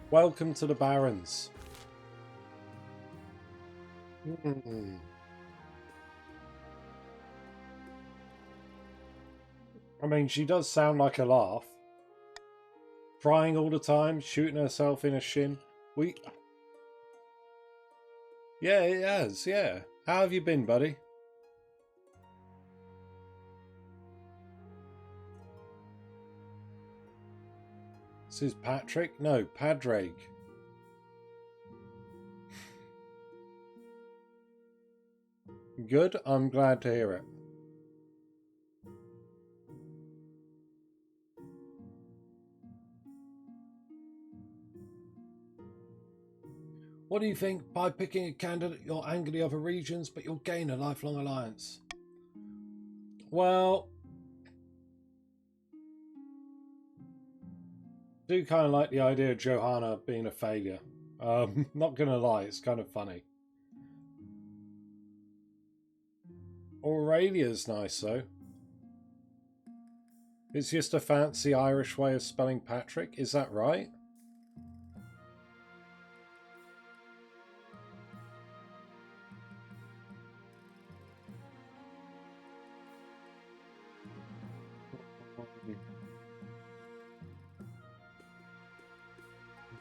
[SPEAKER 1] Welcome to the Barons. I mean, she does sound like a laugh. Crying all the time, shooting herself in a shin. Yeah, it has, yeah. How have you been, buddy? This is Patrick? No, Padraig. Good, I'm glad to hear it. What do you think? By picking a candidate, you'll anger the other regions, but you'll gain a lifelong alliance. Well, I do kind of like the idea of Johanna being a failure. Not gonna lie, it's kind of funny. Aurelia's nice though. It's just a fancy Irish way of spelling Patrick, is that right?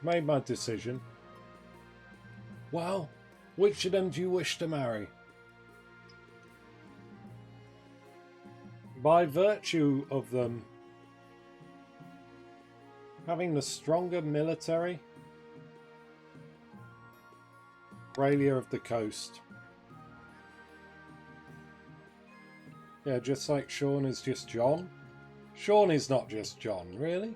[SPEAKER 1] Made my decision. Well, which of them do you wish to marry? by virtue of them having the stronger military, Australia of the coast. Yeah, just like Sean is just John. Sean is not just John, really.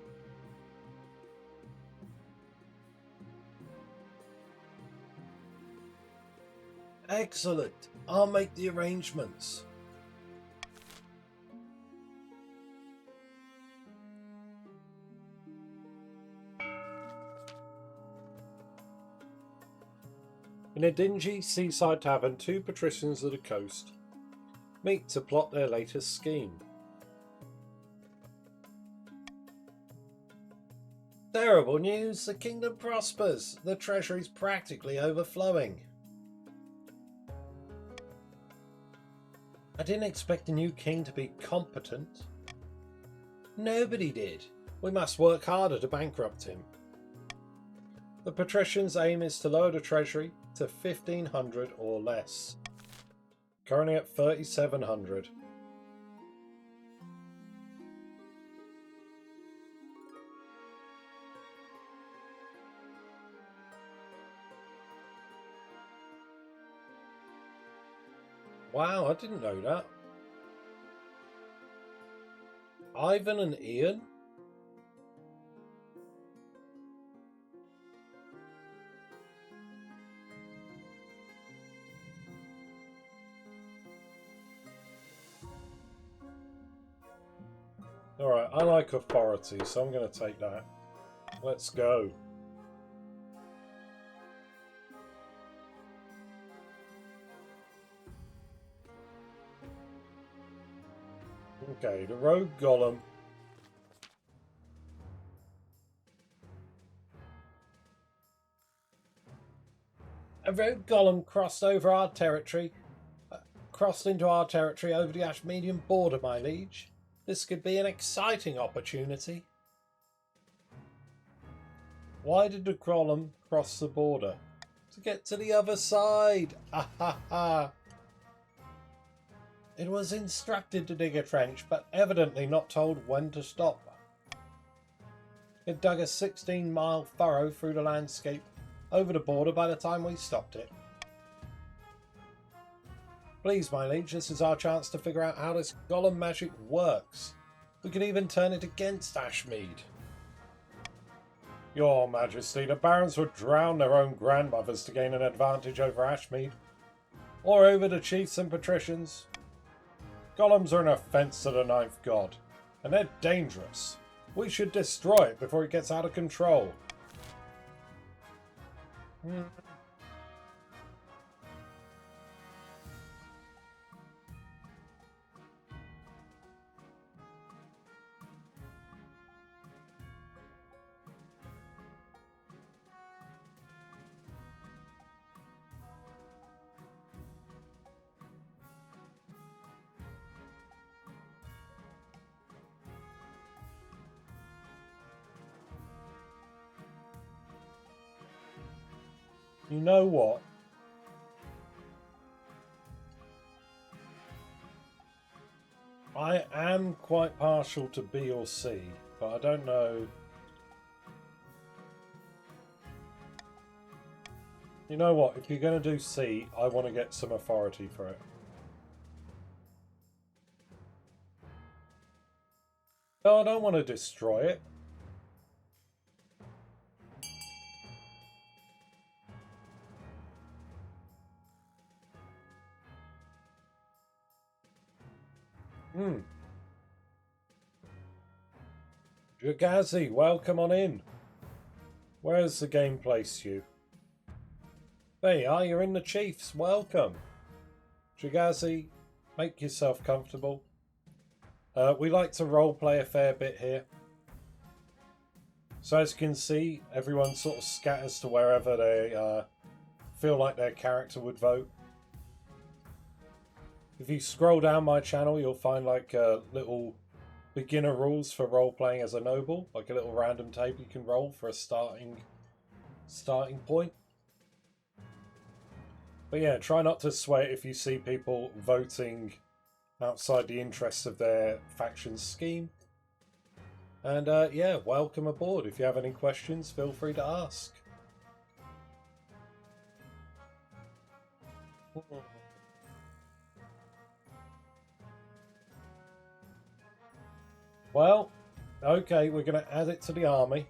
[SPEAKER 1] Excellent. I'll make the arrangements. In a dingy seaside tavern, two patricians of the coast meet to plot their latest scheme. Terrible news! The kingdom prospers. The treasury's practically overflowing. I didn't expect the new king to be competent. Nobody did. We must work harder to bankrupt him. The patricians' aim is to lower the treasury to 1,500 or less. Currently at 3,700. Wow, I didn't know that. Ivan and Ian? Alright, I like authority, so I'm going to take that. Let's go. Okay, the rogue golem. A rogue golem crossed into our territory over the Ashmedian border, my liege. This could be an exciting opportunity. Why did the golem cross the border? To get to the other side. Ah ha ha. It was instructed to dig a trench, but evidently not told when to stop. It dug a 16-mile furrow through the landscape over the border by the time we stopped it. Please, my liege, this is our chance to figure out how this golem magic works. We could even turn it against Ashmead. Your Majesty, the barons would drown their own grandmothers to gain an advantage over Ashmead, or over the chiefs and patricians. Golems are an offence to the ninth god, and they're dangerous. We should destroy it before it gets out of control. You know what? I am quite partial to B or C, but I don't know. You know what? If you're going to do C, I want to get some authority for it. No, I don't want to destroy it. Jagazi, welcome on in. Where's the game place you? There you are, you're in the Chiefs. Welcome. Jagazi, make yourself comfortable. We like to roleplay a fair bit here. So as you can see, everyone sort of scatters to wherever they feel like their character would vote. If you scroll down my channel, you'll find like little beginner rules for role-playing as a noble, like a little random tape you can roll for a starting point. But yeah, try not to sway it if you see people voting outside the interests of their faction's scheme. And yeah, welcome aboard. If you have any questions, feel free to ask. Well, okay, we're going to add it to the army.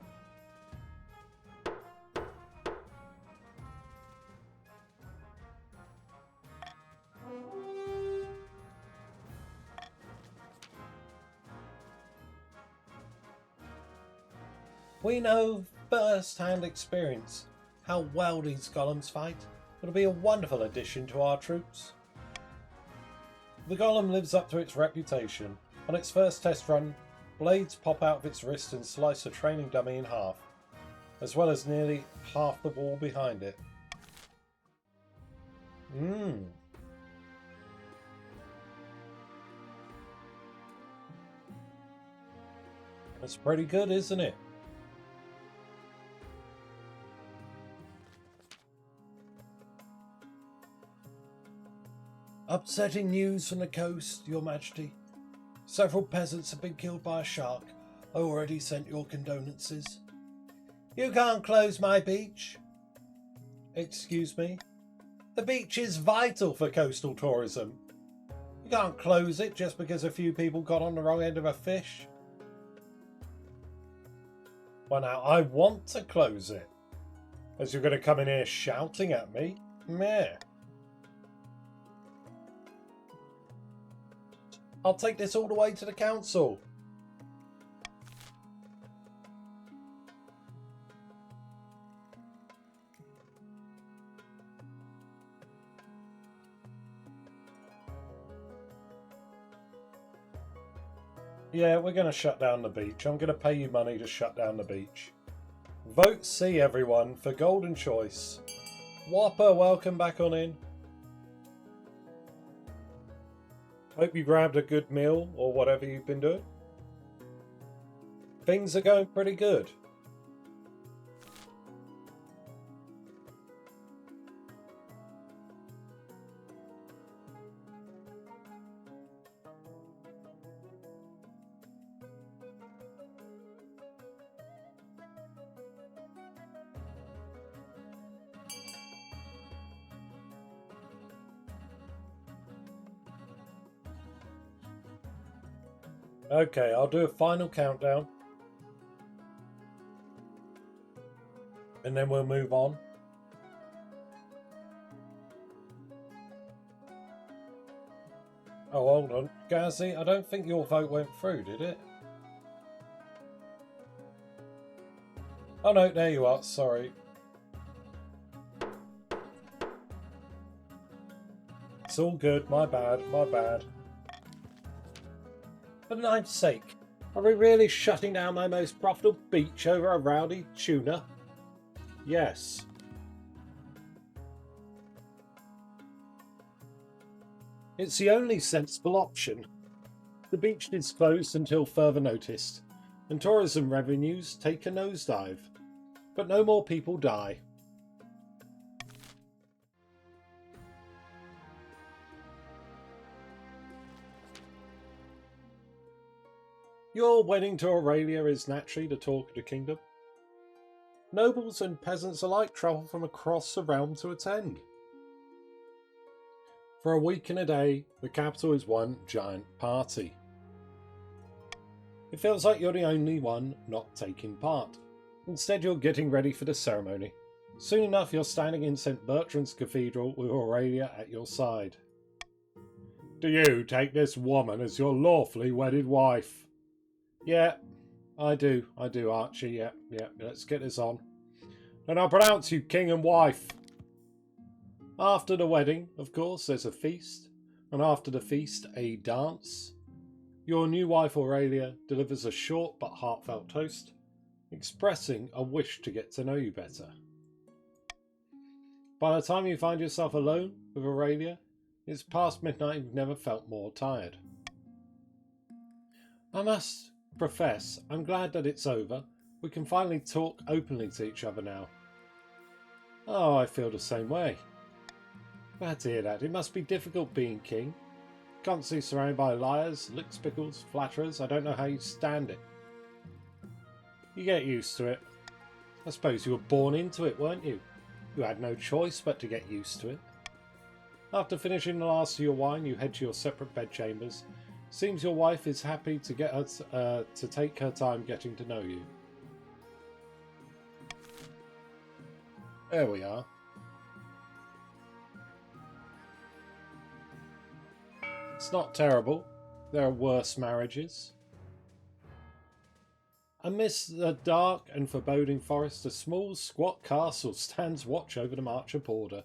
[SPEAKER 1] We know first-hand experience how well these golems fight. It'll be a wonderful addition to our troops. The golem lives up to its reputation. On its first test run, blades pop out of its wrist and slice a training dummy in half, as well as nearly half the wall behind it. That's pretty good, isn't it? Upsetting news from the coast, Your Majesty. Several peasants have been killed by a shark. I already sent your condolences. You can't close my beach. Excuse me? The beach is vital for coastal tourism. You can't close it just because a few people got on the wrong end of a fish. Well, now, I want to close it. As you're going to come in here shouting at me? Meh. I'll take this all the way to the council. Yeah, we're going to shut down the beach. I'm going to pay you money to shut down the beach. Vote C, everyone, for Golden Choice. Whopper, welcome back on in. Hope you grabbed a good meal or whatever you've been doing. Things are going pretty good. Okay, I'll do a final countdown. And then we'll move on. Oh, hold on. Gazzy, I don't think your vote went through, did it? Oh no, there you are, sorry. It's all good, my bad, my bad. For the night's sake, are we really shutting down my most profitable beach over a rowdy tuna? Yes. It's the only sensible option. The beach is closed until further notice, and tourism revenues take a nosedive. But no more people die. Your wedding to Aurelia is naturally the talk of the kingdom. Nobles and peasants alike travel from across the realm to attend. For a week and a day, the capital is one giant party. It feels like you're the only one not taking part. Instead, you're getting ready for the ceremony. Soon enough, you're standing in St. Bertrand's Cathedral with Aurelia at your side. Do you take this woman as your lawfully wedded wife? Yeah, I do, Archie, yeah, let's get this on. And I'll pronounce you king and wife. After the wedding, of course, there's a feast, and after the feast, a dance. Your new wife, Aurelia, delivers a short but heartfelt toast, expressing a wish to get to know you better. By the time you find yourself alone with Aurelia, it's past midnight and you've never felt more tired. I must profess, I'm glad that it's over. We can finally talk openly to each other now. Oh, I feel the same way. Glad to hear that. It must be difficult being king. Constantly surrounded by liars, lickspickles, flatterers. I don't know how you stand it. You get used to it. I suppose you were born into it, weren't you? You had no choice but to get used to it. After finishing the last of your wine, you head to your separate bedchambers. Seems your wife is happy to get her to take her time getting to know you. There we are. It's not terrible. There are worse marriages. Amidst the dark and foreboding forest, a small, squat castle stands watch over the march of order.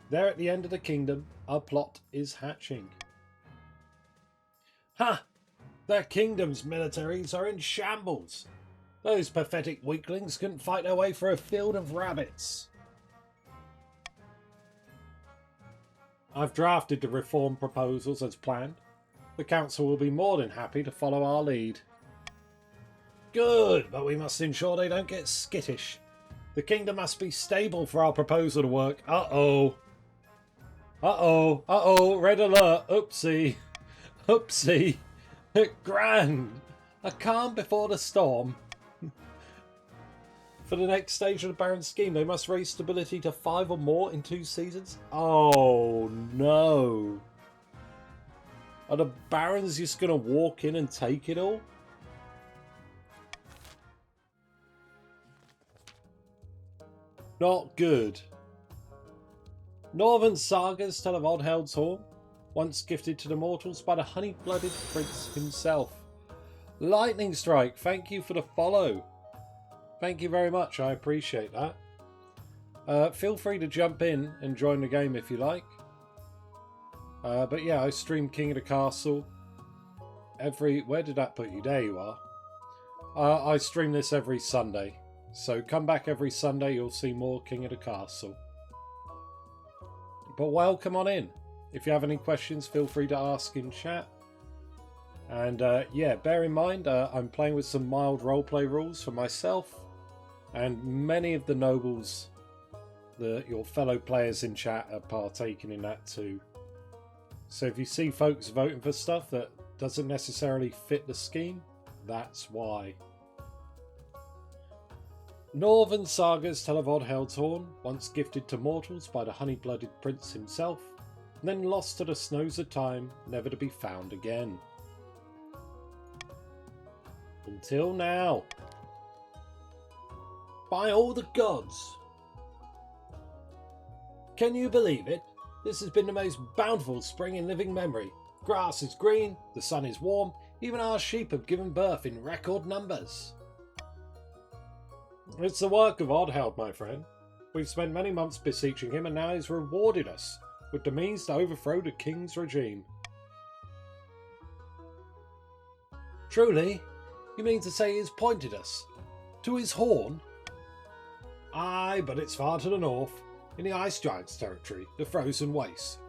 [SPEAKER 1] There at the end of the kingdom, our plot is hatching. Ha! Their kingdom's militaries are in shambles. Those pathetic weaklings couldn't fight their way through a field of rabbits. I've drafted the reform proposals as planned. The council will be more than happy to follow our lead. Good, but we must ensure they don't get skittish. The kingdom must be stable for our proposal to work. Uh-oh. Uh-oh. Uh-oh. Red alert. Oopsie. Oopsie. Grand. A calm before the storm. For the next stage of the Baron's scheme, they must raise stability to 5 or more in 2 seasons. Oh, no. Are the Barons just going to walk in and take it all? Not good. Northern sagas tell of Oddheld's horn, once gifted to the mortals by the honey-blooded prince himself. Lightning Strike, thank you for the follow. Thank you very much, I appreciate that. Feel free to jump in and join the game if you like. But yeah, I stream King of the Castle every... Where did that put you? There you are. I stream this every Sunday. So come back every Sunday, you'll see more King of the Castle. But welcome on in. If you have any questions, feel free to ask in chat. And yeah, bear in mind, I'm playing with some mild roleplay rules for myself. And many of the nobles, your fellow players in chat, are partaking in that too. So if you see folks voting for stuff that doesn't necessarily fit the scheme, that's why. Northern sagas tell of Oddheld's horn, once gifted to mortals by the honey-blooded prince himself, then lost to the snows of time, never to be found again. Until now. By all the gods! Can you believe it? This has been the most bountiful spring in living memory. Grass is green, the sun is warm, even our sheep have given birth in record numbers. It's the work of Oddheld, my friend. We've spent many months beseeching him, and now he's rewarded us with the means to overthrow the king's regime. Truly? You mean to say he's pointed us? To his horn? Aye, but it's far to the north, in the Ice Giants' territory, the frozen wastes.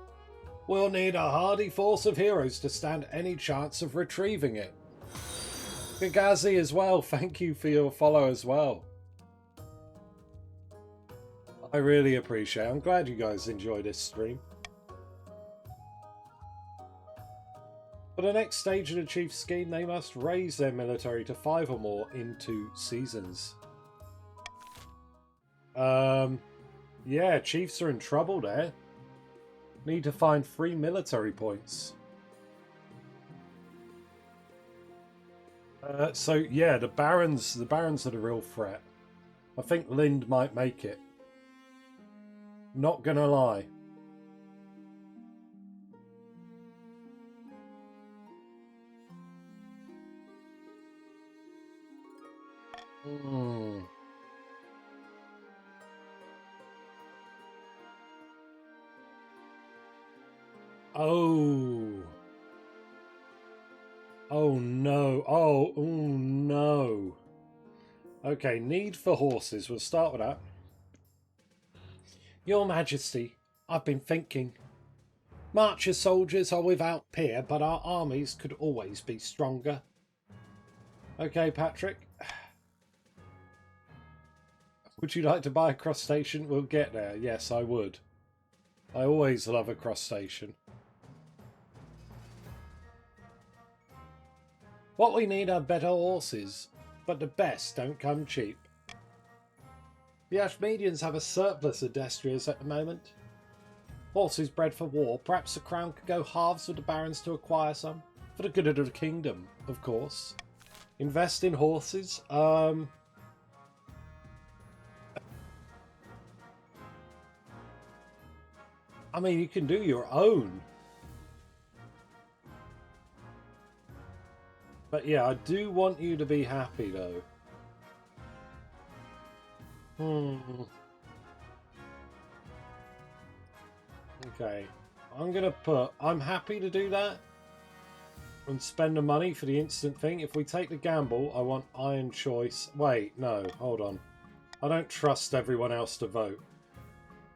[SPEAKER 1] We'll need a hardy force of heroes to stand any chance of retrieving it. Gagazi as well, thank you for your follow as well. I really appreciate it. I'm glad you guys enjoy this stream. For the next stage of the Chief's scheme, they must raise their military to 5 or more in 2 seasons. Yeah, Chiefs are in trouble there. Need to find 3 military points. So yeah, the Barons are the real threat. I think Lind might make it. Not gonna lie. Oh. Oh no. Oh no. Okay, need for horses. We'll start with that. Your Majesty, I've been thinking. Marcher soldiers are without peer, but our armies could always be stronger. Okay, Patrick. Would you like to buy a crustacean? We'll get there. Yes, I would. I always love a crustacean. What we need are better horses, but the best don't come cheap. The Ashmedians have a surplus of destriers at the moment. Horses bred for war. Perhaps the crown could go halves with the barons to acquire some. For the good of the kingdom, of course. Invest in horses. I mean, you can do your own. But yeah, I do want you to be happy, though. Okay. I'm happy to do that. And spend the money for the instant thing. If we take the gamble, I want iron choice. Wait, no, hold on. I don't trust everyone else to vote.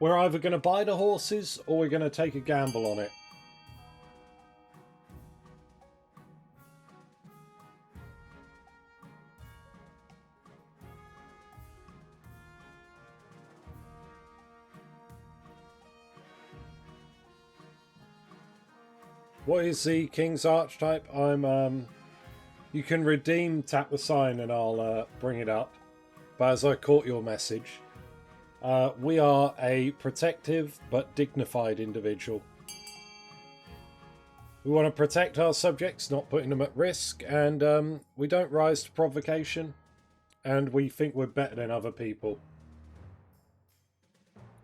[SPEAKER 1] We're either going to buy the horses or we're going to take a gamble on it. What is the King's Archetype? You can redeem, tap the sign, and I'll bring it up. But as I caught your message, we are a protective but dignified individual. We want to protect our subjects, not putting them at risk, and we don't rise to provocation, and we think we're better than other people.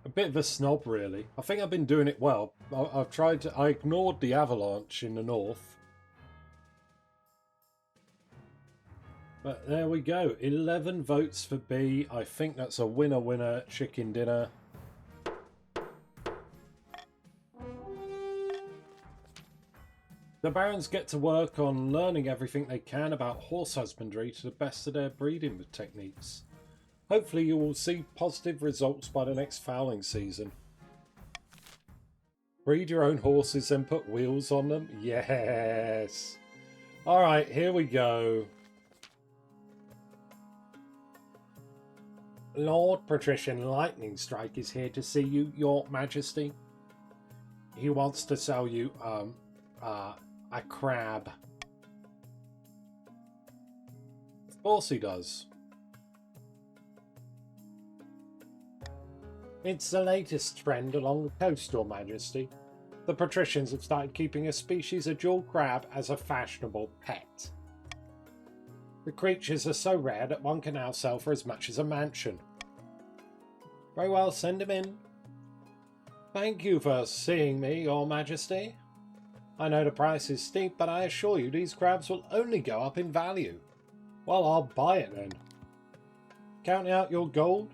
[SPEAKER 1] A bit of a snob, really. I think I've been doing it well. I ignored the avalanche in the north. But there we go. 11 votes for B. I think that's a winner-winner chicken dinner. The barons get to work on learning everything they can about horse husbandry to the best of their breeding techniques. Hopefully you will see positive results by the next fowling season. Breed your own horses and put wheels on them? Yes! Alright, here we go. Lord Patrician Lightning Strike is here to see you, Your Majesty. He wants to sell you, a crab. Of course he does. It's the latest trend along the coast, Your Majesty. The patricians have started keeping a species of jewel crab as a fashionable pet. The creatures are so rare that one can now sell for as much as a mansion. Very well, send him in. Thank you for seeing me, Your Majesty. I know the price is steep, but I assure you these crabs will only go up in value. Well, I'll buy it then. Counting out your gold,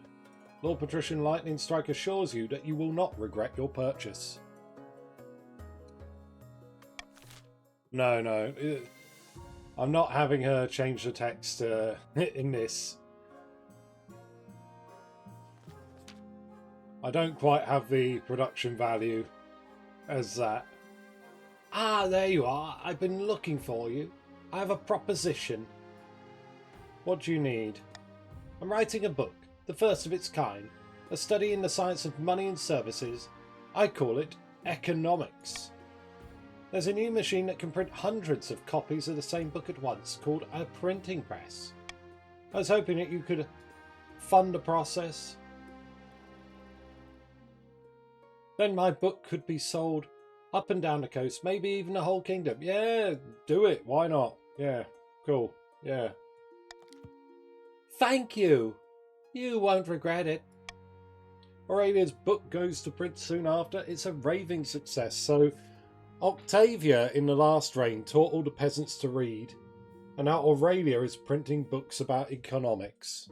[SPEAKER 1] Lord Patrician Lightning Strike assures you that you will not regret your purchase. No. I'm not having her change the text in this. I don't quite have the production value as that. Ah, there you are. I've been looking for you. I have a proposition. What do you need? I'm writing a book, the first of its kind, a study in the science of money and services. I call it economics. There's a new machine that can print hundreds of copies of the same book at once, called a printing press. I was hoping that you could fund the process. Then my book could be sold up and down the coast, maybe even the whole kingdom. Yeah, do it. Why not? Yeah, cool. Yeah. Thank you. You won't regret it. Aurelia's book goes to print soon after. It's a raving success. So Octavia in the last reign taught all the peasants to read, and now Aurelia is printing books about economics.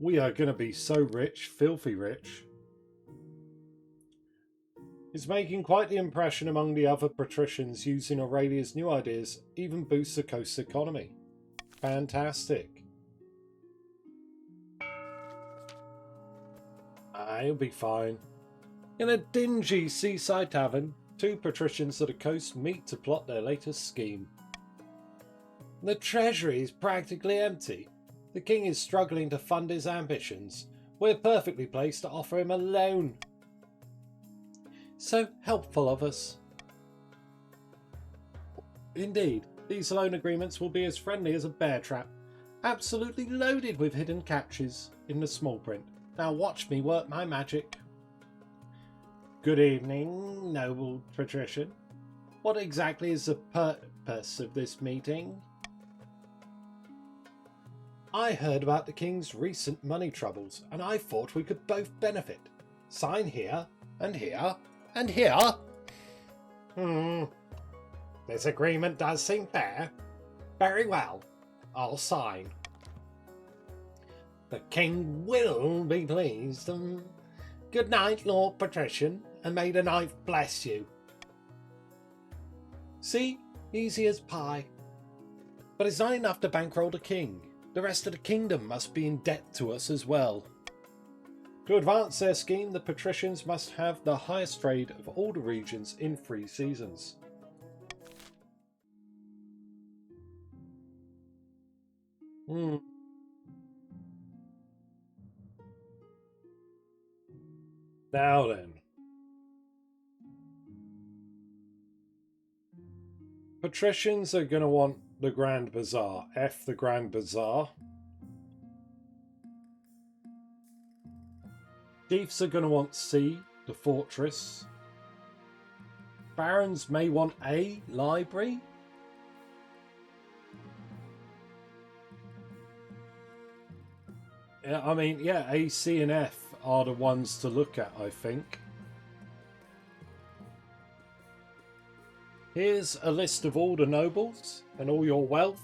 [SPEAKER 1] We are going to be so rich, filthy rich. It's making quite the impression among the other patricians. Using Aurelia's new ideas even boosts the coast's economy. Fantastic. You'll be fine. In a dingy seaside tavern, two patricians of the coast meet to plot their latest scheme. The treasury is practically empty. The king is struggling to fund his ambitions. We're perfectly placed to offer him a loan. So helpful of us. Indeed. These loan agreements will be as friendly as a bear trap, absolutely loaded with hidden catches in the small print. Now watch me work my magic. Good evening, noble patrician. What exactly is the purpose of this meeting? I heard about the King's recent money troubles, and I thought we could both benefit. Sign here, and here, and here. This agreement does seem fair. Very well, I'll sign. The King will be pleased. Good night, Lord Patrician, and may the knife bless you. See, easy as pie. But it's not enough to bankroll the King. The rest of the kingdom must be in debt to us as well. To advance their scheme, the patricians must have the highest trade of all the regions in 3 seasons. Now then. Patricians are going to want the Grand Bazaar. F the Grand Bazaar. Chiefs are going to want C, the fortress. Barons may want A, library. Yeah, I mean, yeah, A, C and F are the ones to look at, I think. Here's a list of all the nobles and all your wealth.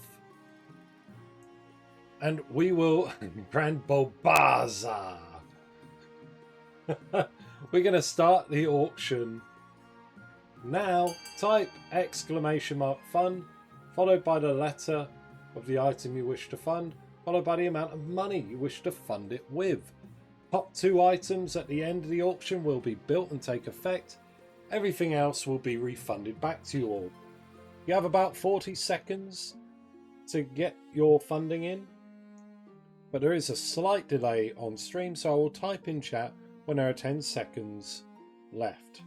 [SPEAKER 1] And we will... Grand Bazaar. We're going to start the auction now. Type !fund, followed by the letter of the item you wish to fund, followed by the amount of money you wish to fund it with. Top 2 items at the end of the auction will be built and take effect. Everything else will be refunded back to you all. You have about 40 seconds to get your funding in, but there is a slight delay on stream, so I will type in chat when there are 10 seconds left.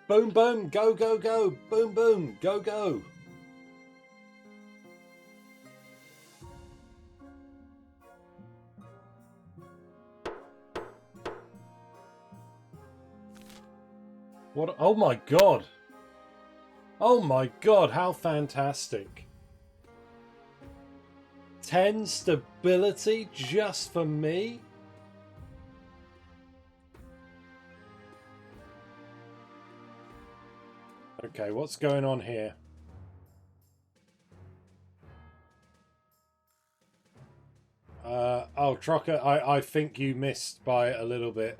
[SPEAKER 1] Boom, boom, go, go, go. Boom, boom, go, go. What? Oh my god. Oh my god, how fantastic. 10 stability just for me? Okay, what's going on here? Oh, Trocker, I think you missed by a little bit.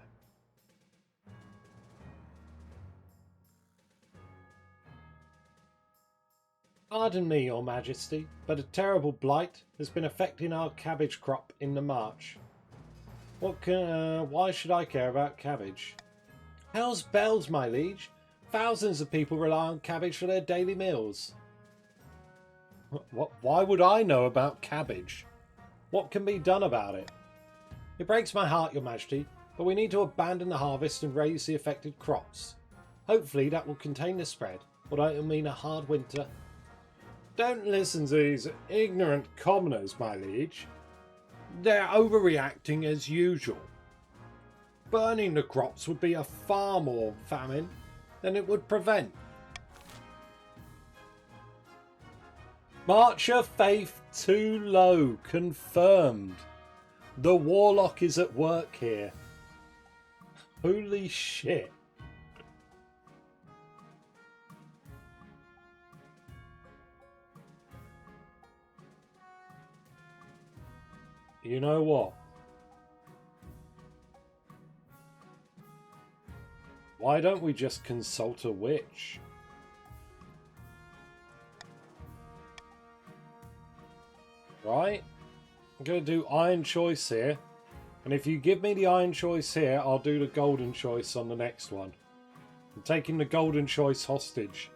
[SPEAKER 1] Pardon me, Your Majesty, but a terrible blight has been affecting our cabbage crop in the march. Why should I care about cabbage? Hell's bells, my liege. Thousands of people rely on cabbage for their daily meals. What? Why would I know about cabbage? What can be done about it? It breaks my heart, Your Majesty, but we need to abandon the harvest and raise the affected crops. Hopefully that will contain the spread, although it will mean a hard winter. Don't listen to these ignorant commoners, my liege. They're overreacting as usual. Burning the crops would be a far more famine than it would prevent. March of Faith too low, confirmed. The warlock is at work here. Holy shit. You know what? Why don't we just consult a witch? Right? I'm going to do iron choice here. And if you give me the iron choice here, I'll do the golden choice on the next one. I'm taking the golden choice hostage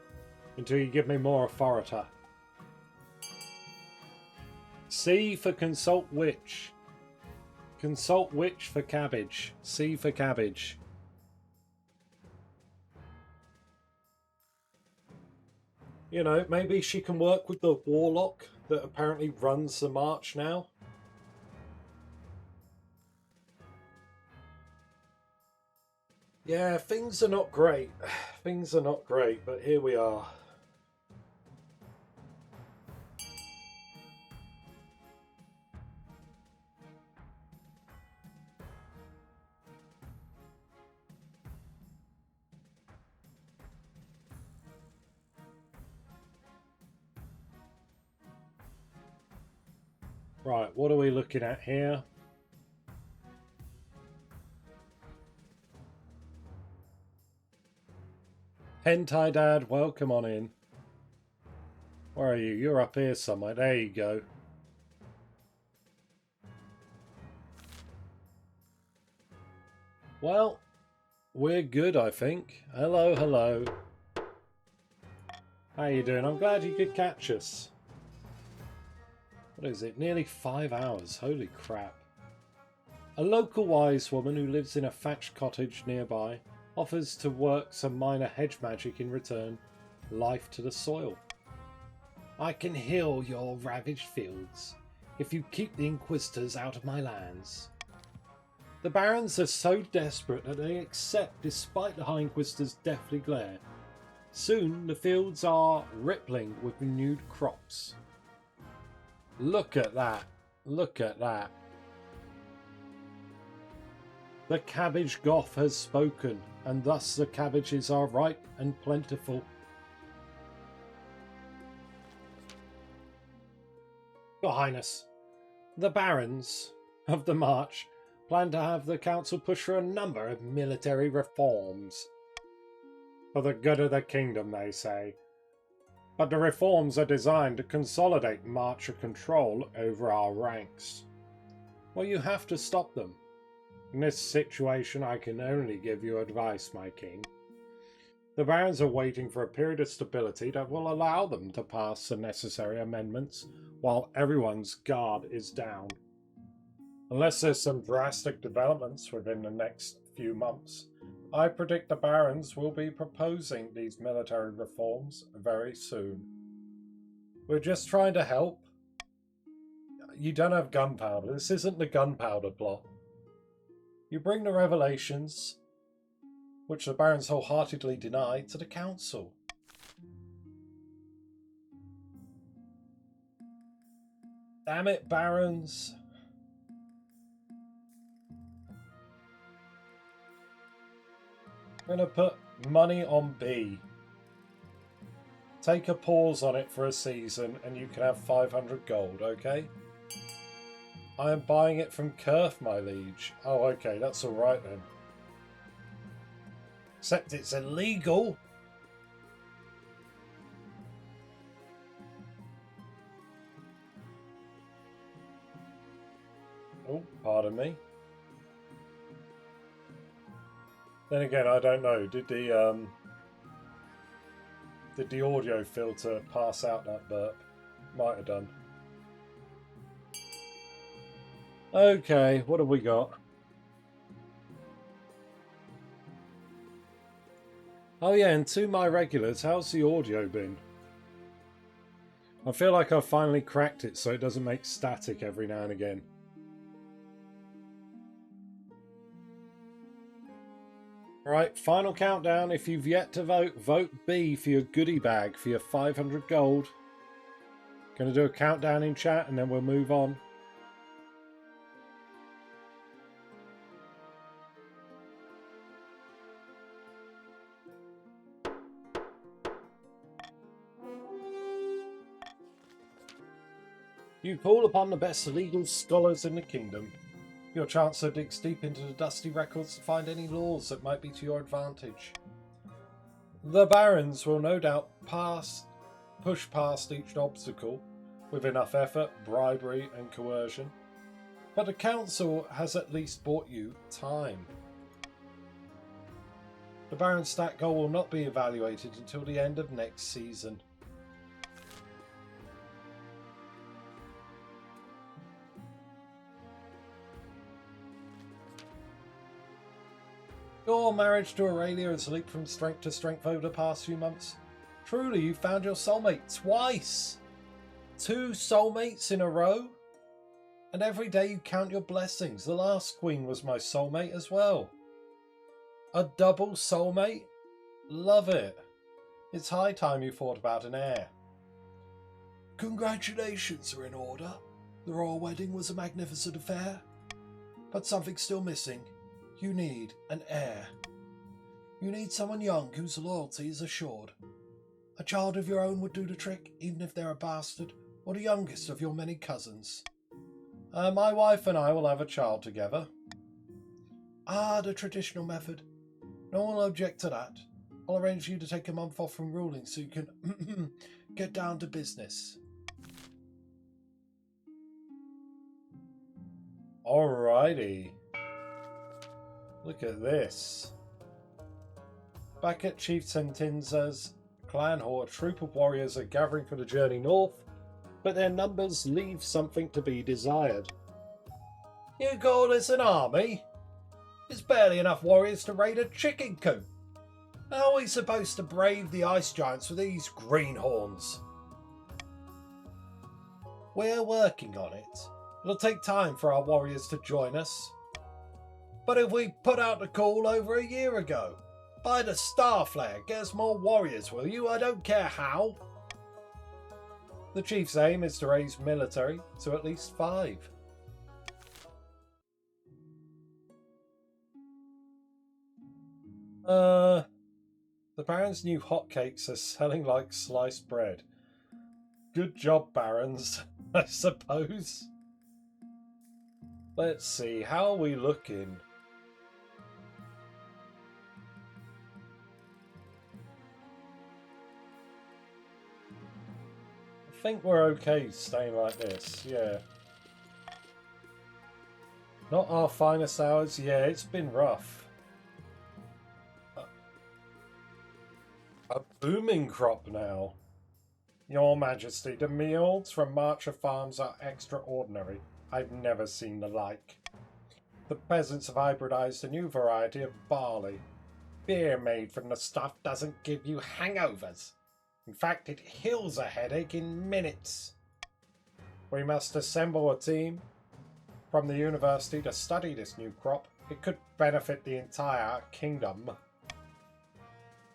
[SPEAKER 1] until you give me more authority. C for consult witch. Consult witch for cabbage. C for cabbage. You know, maybe she can work with the warlock that apparently runs the march now. Yeah, things are not great. Things are not great, but here we are. Right, what are we looking at here? Hentai Dad, welcome on in. Where are you? You're up here somewhere. There you go. Well, we're good, I think. Hello, hello. How you doing? I'm glad you could catch us. What is it? Nearly 5 hours. Holy crap. A local wise woman who lives in a thatched cottage nearby offers to work some minor hedge magic in return. Life to the soil. I can heal your ravaged fields if you keep the Inquisitors out of my lands. The barons are so desperate that they accept despite the High Inquisitor's deathly glare. Soon the fields are rippling with renewed crops. Look at that. Look at that. The cabbage goth has spoken, and thus the cabbages are ripe and plentiful. Your Highness, the barons of the March plan to have the council push for a number of military reforms. For the good of the kingdom, they say. But the reforms are designed to consolidate Marcher control over our ranks. Well, you have to stop them. In this situation, I can only give you advice, my king. The barons are waiting for a period of stability that will allow them to pass the necessary amendments while everyone's guard is down. Unless there's some drastic developments within the next few months, I predict the barons will be proposing these military reforms very soon. We're just trying to help. You don't have gunpowder. This isn't the gunpowder plot. You bring the revelations, which the barons wholeheartedly deny, to the council. Damn it, barons. I'm going to put money on B. Take a pause on it for a season and you can have 500 gold, okay? I am buying it from Kerf, my liege. Oh, okay, that's alright then. Except it's illegal. Oh, pardon me. Then again, I don't know. Did the audio filter pass out that burp? Might have done. Okay, what have we got? Oh yeah, and to my regulars, how's the audio been? I feel like I've finally cracked it so it doesn't make static every now and again. Right, final countdown. If you've yet to vote, vote B for your goodie bag for your 500 gold. Gonna do a countdown in chat and then we'll move on. You call upon the best legal scholars in the kingdom. Your Chancellor digs deep into the dusty records to find any laws that might be to your advantage. The barons will no doubt push past each obstacle with enough effort, bribery and coercion. But the council has at least bought you time. The Baron's stat goal will not be evaluated until the end of next season. Your marriage to Aurelia has leaped from strength to strength over the past few months. Truly, you found your soulmate twice! 2 soulmates in a row? And every day you count your blessings. The last queen was my soulmate as well. A double soulmate? Love it. It's high time you thought about an heir. Congratulations are in order. The royal wedding was a magnificent affair. But something's still missing. You need an heir. You need someone young whose loyalty is assured. A child of your own would do the trick, even if they're a bastard, or the youngest of your many cousins. My wife and I will have a child together. Ah, the traditional method. No one will object to that. I'll arrange for you to take a month off from ruling so you can get down to business. Alrighty. Look at this. Back at Chief Sentinza's clan hall, a troop of warriors are gathering for the journey north, but their numbers leave something to be desired. You call this an army? It's barely enough warriors to raid a chicken coop. How are we supposed to brave the ice giants with these greenhorns? We're working on it. It'll take time for our warriors to join us. But if we put out the call over a year ago, by the star flag, get us more warriors, will you? I don't care how. The chief's aim is to raise military to at least 5. The Baron's new hotcakes are selling like sliced bread. Good job, Barons, I suppose. Let's see, how are we looking? I think we're okay staying like this, yeah. Not our finest hours, yeah, it's been rough. A booming crop now. Your Majesty, the meals from Marcher Farms are extraordinary. I've never seen the like. The peasants have hybridized a new variety of barley. Beer made from the stuff doesn't give you hangovers. In fact, it heals a headache in minutes. We must assemble a team from the university to study this new crop. It could benefit the entire kingdom.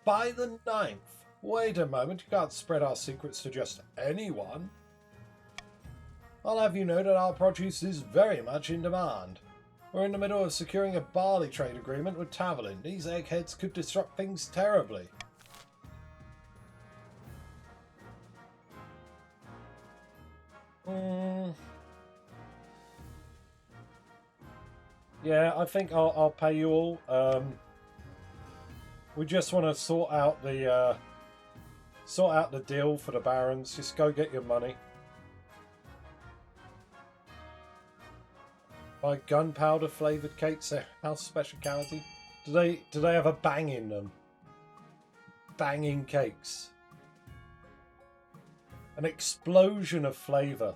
[SPEAKER 1] By the 9th. Wait a moment, you can't spread our secrets to just anyone. I'll have you know that our produce is very much in demand. We're in the middle of securing a barley trade agreement with Taverlin. These eggheads could disrupt things terribly. Yeah, I think I'll pay you all. We just want to sort out the deal for the Barons. Just go get your money. Buy gunpowder flavoured cakes, their house speciality. Do they have a bang in them? Banging cakes. An explosion of flavour.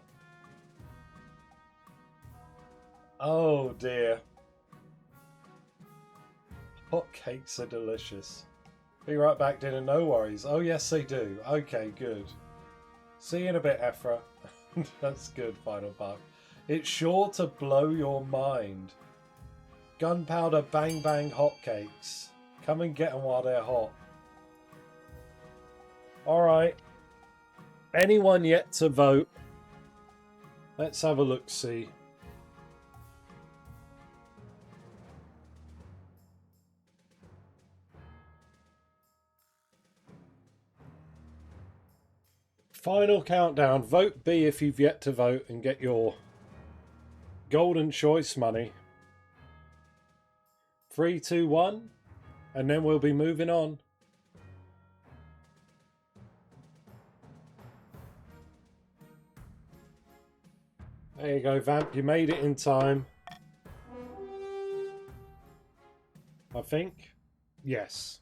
[SPEAKER 1] Oh dear. Hot cakes are delicious. Be right back, dinner, no worries. Oh yes they do. Okay, good. See you in a bit, Ephra. That's good, Final Buck. It's sure to blow your mind. Gunpowder bang bang hotcakes. Come and get them while they're hot. Alright. Anyone yet to vote? Let's have a look-see. Final countdown. Vote B if you've yet to vote and get your golden choice money. 3, 2, 1, and then we'll be moving on. There you go, Vamp. You made it in time. I think. Yes.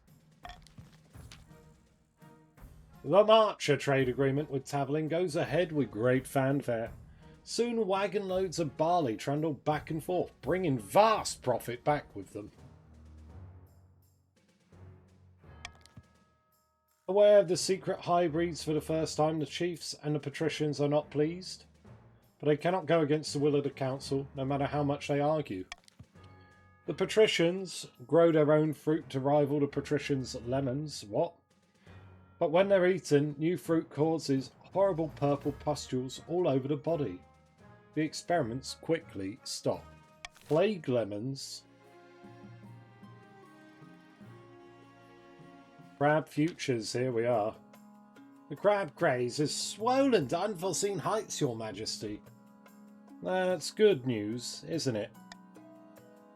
[SPEAKER 1] The Marcher trade agreement with Tavlin goes ahead with great fanfare. Soon wagon loads of barley trundle back and forth, bringing vast profit back with them. Aware of the secret hybrids for the first time, the chiefs and the patricians are not pleased. But they cannot go against the will of the council, no matter how much they argue. The patricians grow their own fruit to rival the patricians' lemons. What? But when they're eaten, new fruit causes horrible purple pustules all over the body. The experiments quickly stop. Plague lemons. Crab futures, here we are. The crab craze is swollen to unforeseen heights, Your Majesty. That's good news, isn't it?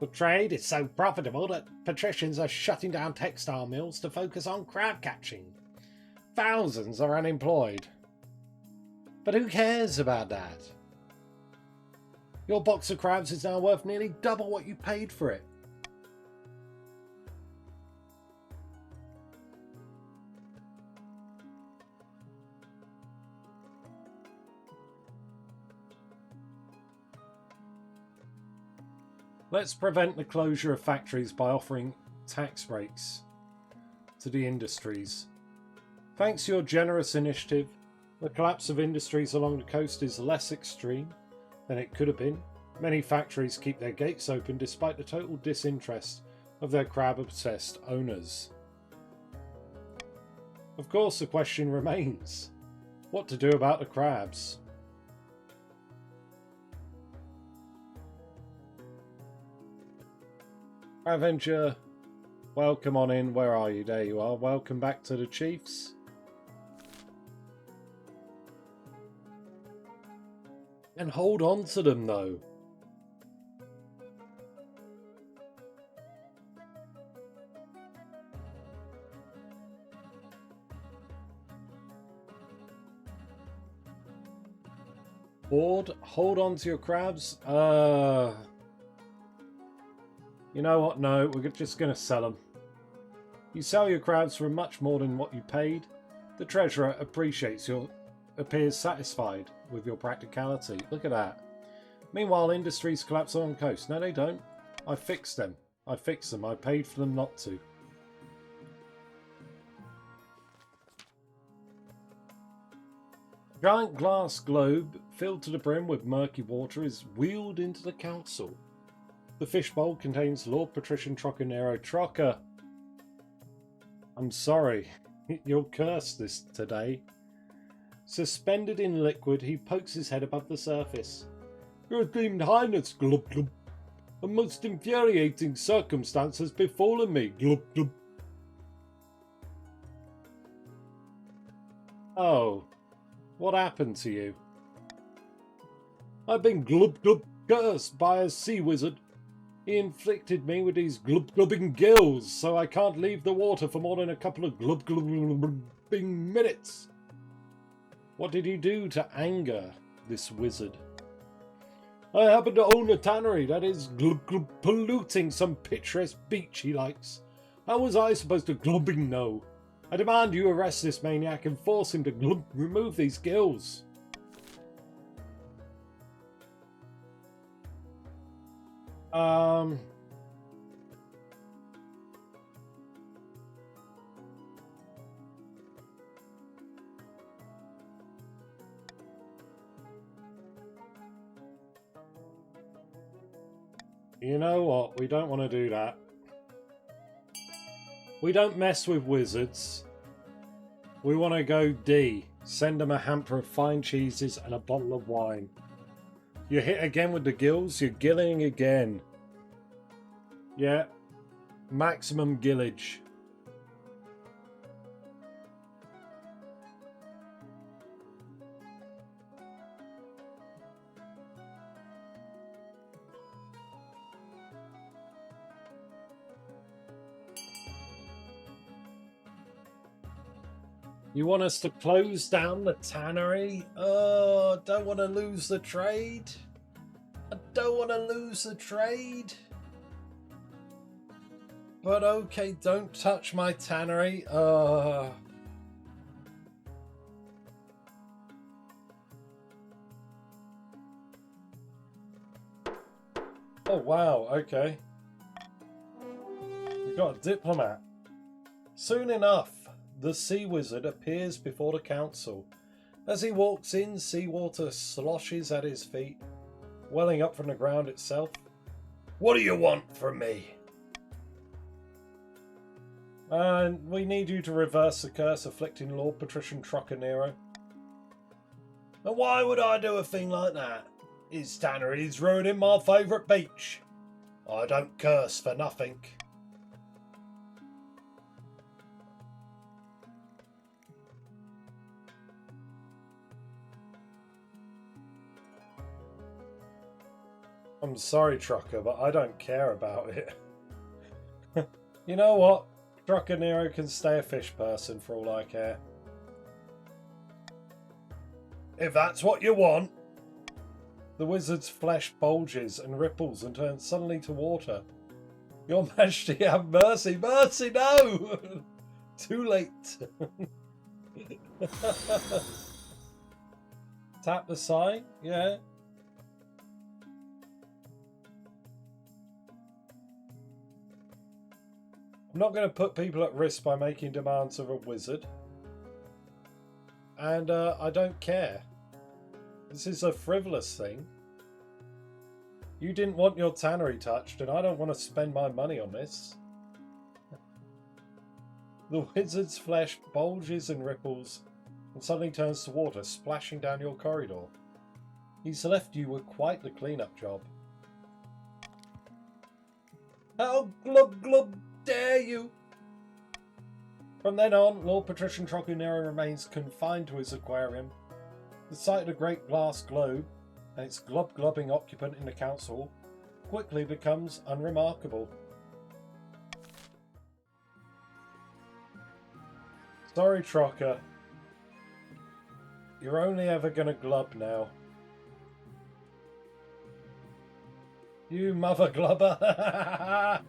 [SPEAKER 1] The trade is so profitable that patricians are shutting down textile mills to focus on crab catching. Thousands are unemployed. But who cares about that? Your box of crabs is now worth nearly double what you paid for it. Let's prevent the closure of factories by offering tax breaks to the industries. Thanks to your generous initiative, the collapse of industries along the coast is less extreme than it could have been. Many factories keep their gates open despite the total disinterest of their crab-obsessed owners. Of course, the question remains, what to do about the crabs? Avenger, welcome on in. Where are you? There you are. Welcome back to the Chiefs. And hold on to them, though. Board, hold on to your crabs. You know what? No, we're just going to sell them. You sell your crabs for much more than what you paid. The treasurer appears satisfied with your practicality. Look at that. Meanwhile, industries collapse on the coast. No, they don't. I fixed them. I fixed them. I paid for them not to. A giant glass globe filled to the brim with murky water is wheeled into the council. The fishbowl contains Lord Patrician Trocanero Troca. I'm sorry, you're cursed this today. Suspended in liquid, he pokes his head above the surface. Your esteemed highness, glub glub. A most infuriating circumstance has befallen me, glub glub. Oh, what happened to you? I've been glub glub cursed by a sea wizard. He inflicted me with these glub-glubbing gills, so I can't leave the water for more than a couple of glub-glubbing minutes. What did he do to anger this wizard? I happen to own a tannery that is glub-glub polluting some picturesque beach he likes. How was I supposed to glubbing know? I demand you arrest this maniac and force him to remove these gills. You know what? We don't want to do that. We don't mess with wizards. We want to go D. Send them a hamper of fine cheeses and a bottle of wine. You hit again with the gills? You're gilling again. Yeah. Maximum gillage. You want us to close down the tannery? Oh, don't want to lose the trade. don't want to lose the trade. But okay, don't touch my tannery. Oh wow, okay. We've got a diplomat. Soon enough, the sea wizard appears before the council. As he walks in, seawater sloshes at his feet, welling up from the ground itself. What do you want from me? And we need you to reverse the curse afflicting Lord Patrician Troccanero. And why would I do a thing like that? His tannery's ruining my favourite beach. I don't curse for nothing. I'm sorry, Trucker, but I don't care about it. You know what? Troccanero can stay a fish person for all I care. If that's what you want. The wizard's flesh bulges and ripples and turns suddenly to water. Your Majesty, have mercy! Mercy, no! Too late. Tap the sign? Yeah. I'm not going to put people at risk by making demands of a wizard. And I don't care. This is a frivolous thing. You didn't want your tannery touched, and I don't want to spend my money on this. The wizard's flesh bulges and ripples, and suddenly turns to water, splashing down your corridor. He's left you with quite the clean-up job. How glub glub dare you! From then on, Lord Patrician Troccanero remains confined to his aquarium. The sight of the great glass globe and its glub-glubbing occupant in the council quickly becomes unremarkable. Sorry, Trocker. You're only ever gonna glub now. You mother glubber!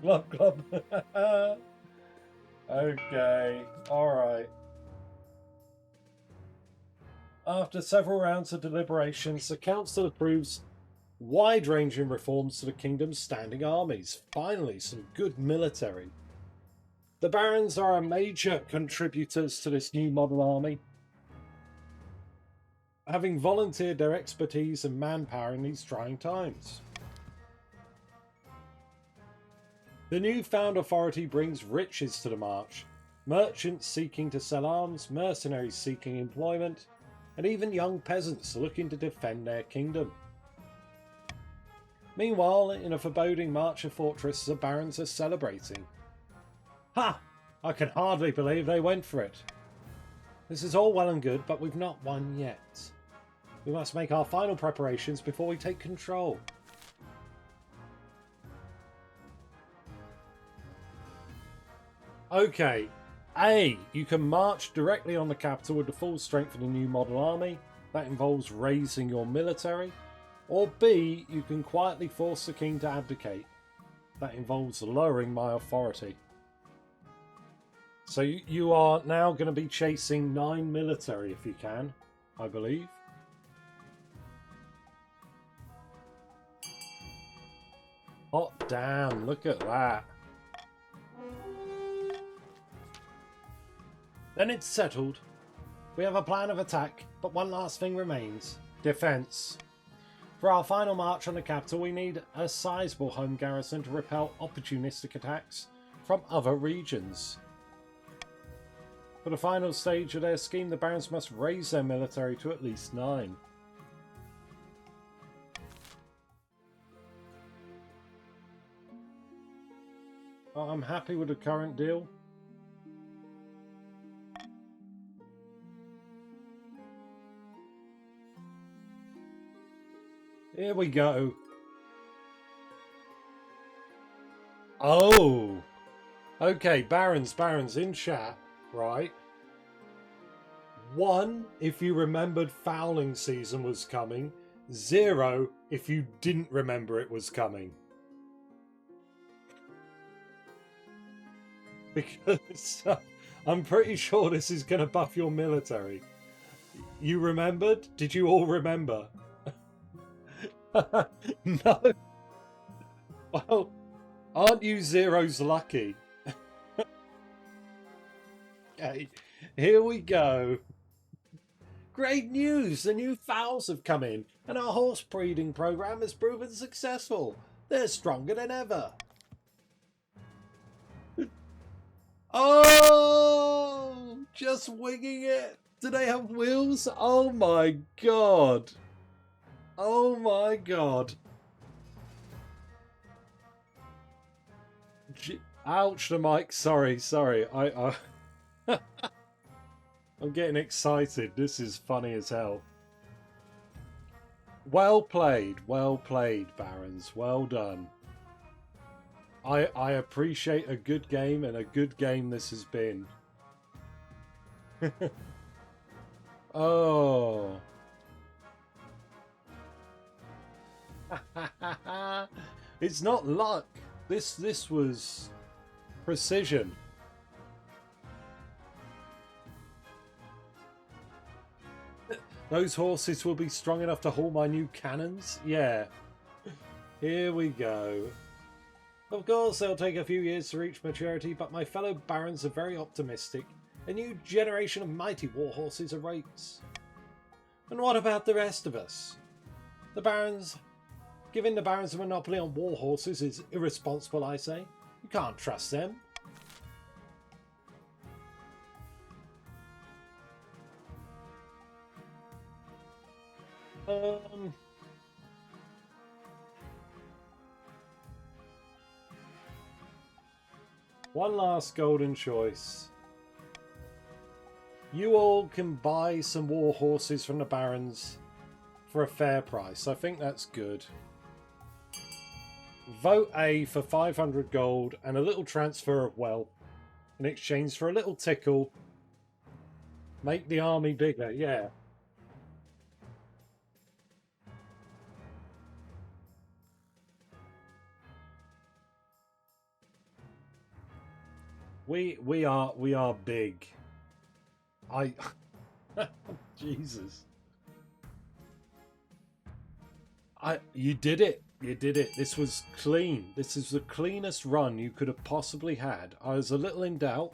[SPEAKER 1] Glub glub. Okay, alright. After several rounds of deliberations, the council approves wide-ranging reforms to the kingdom's standing armies. Finally, some good military. The barons are major contributors to this new model army, having volunteered their expertise and manpower in these trying times. The newfound authority brings riches to the march, merchants seeking to sell arms, mercenaries seeking employment, and even young peasants looking to defend their kingdom. Meanwhile, in a foreboding march of fortress, the barons are celebrating. Ha! I can hardly believe they went for it. This is all well and good, but we've not won yet. We must make our final preparations before we take control. Okay. A. You can march directly on the capital with the full strength of the new model army. That involves raising your military. Or B. You can quietly force the king to abdicate. That involves lowering my authority. So you are now going to be chasing 9 military if you can, I believe. Hot damn, look at that. Then it's settled. We have a plan of attack, but one last thing remains. Defence. For our final march on the capital, we need a sizable home garrison to repel opportunistic attacks from other regions. For the final stage of their scheme, the barons must raise their military to at least 9. I'm happy with the current deal. Here we go. Oh! Okay, barons in chat, right? 1, if you remembered fouling season was coming, 0 if you didn't remember it was coming. Because I'm pretty sure this is going to buff your military. You remembered? Did you all remember? No. Well, aren't you Zero's lucky? Okay, here we go. Great news! The new fowls have come in, and our horse breeding program has proven successful. They're stronger than ever. Oh! Just winging it! Do they have wheels? Oh my god! Oh my god! Ouch, the mic. Sorry. I'm getting excited. This is funny as hell. Well played, Barons. Well done. I appreciate a good game, and a good game this has been. Oh. It's not luck. This was precision. Those horses will be strong enough to haul my new cannons? Yeah. Here we go. Of course, they'll take a few years to reach maturity, but my fellow barons are very optimistic. A new generation of mighty war horses awaits. And what about the rest of us? The barons... Giving the barons a monopoly on war horses is irresponsible, I say. You can't trust them. One last golden choice. You all can buy some war horses from the barons for a fair price. I think that's good. Vote A for 500 gold and a little transfer of wealth in exchange for a little tickle. Make the army bigger, yeah. We are big. Jesus. You did it. You did it. This was clean. This is the cleanest run you could have possibly had. I was a little in doubt.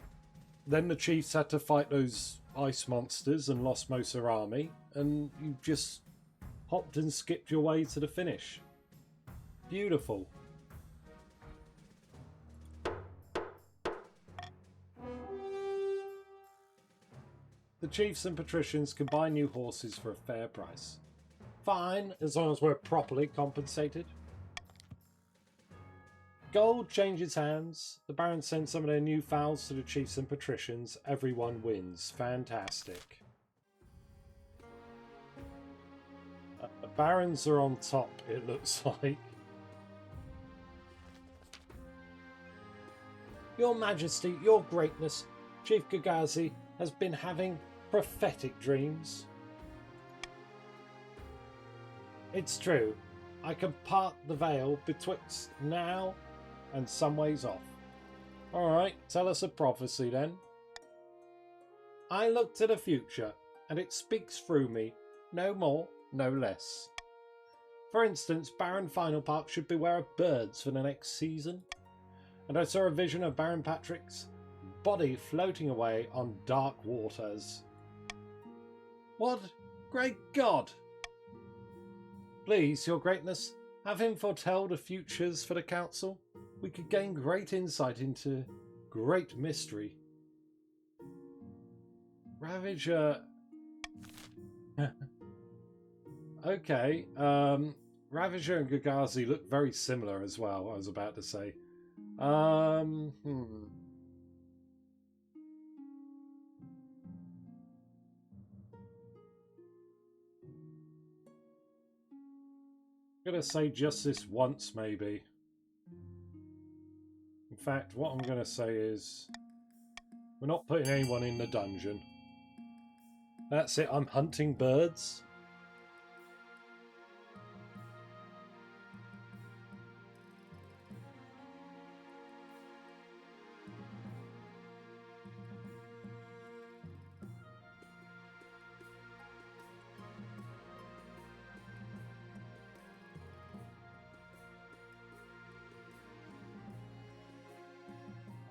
[SPEAKER 1] Then the Chiefs had to fight those ice monsters and lost most of their army. And you just hopped and skipped your way to the finish. Beautiful. The Chiefs and Patricians can buy new horses for a fair price. Fine, as long as we're properly compensated. Gold changes hands. The Barons send some of their new fowls to the Chiefs and Patricians. Everyone wins. Fantastic. The Barons are on top, it looks like. Your Majesty, your greatness, Chief Gagazi has been having prophetic dreams. It's true. I can part the veil betwixt now and some ways off. Alright, tell us a prophecy then. I look to the future, and it speaks through me, no more, no less. For instance, Baron Final Park should beware of birds for the next season. And I saw a vision of Baron Patrick's body floating away on dark waters. What? Great God! Please, your greatness, have him foretell the futures for the council. We could gain great insight into great mystery. Ravager... Okay, Ravager and Gagazi look very similar as well, I was about to say. I'm gonna say just this once, maybe. In fact, what I'm gonna say is we're not putting anyone in the dungeon. That's it, I'm hunting birds.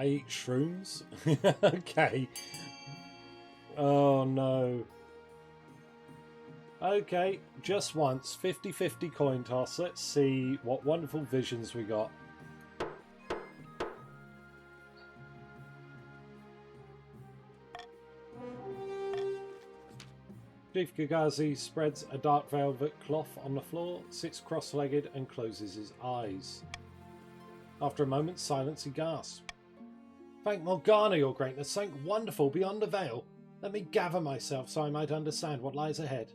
[SPEAKER 1] I eat shrooms? Okay. Oh no. Okay, just once. 50-50 coin toss. Let's see what wonderful visions we got. Chief Gagazi spreads a dark velvet cloth on the floor, sits cross-legged and closes his eyes. After a moment's silence, he gasps. Thank Morgana, your greatness, something wonderful beyond the veil. Let me gather myself so I might understand what lies ahead.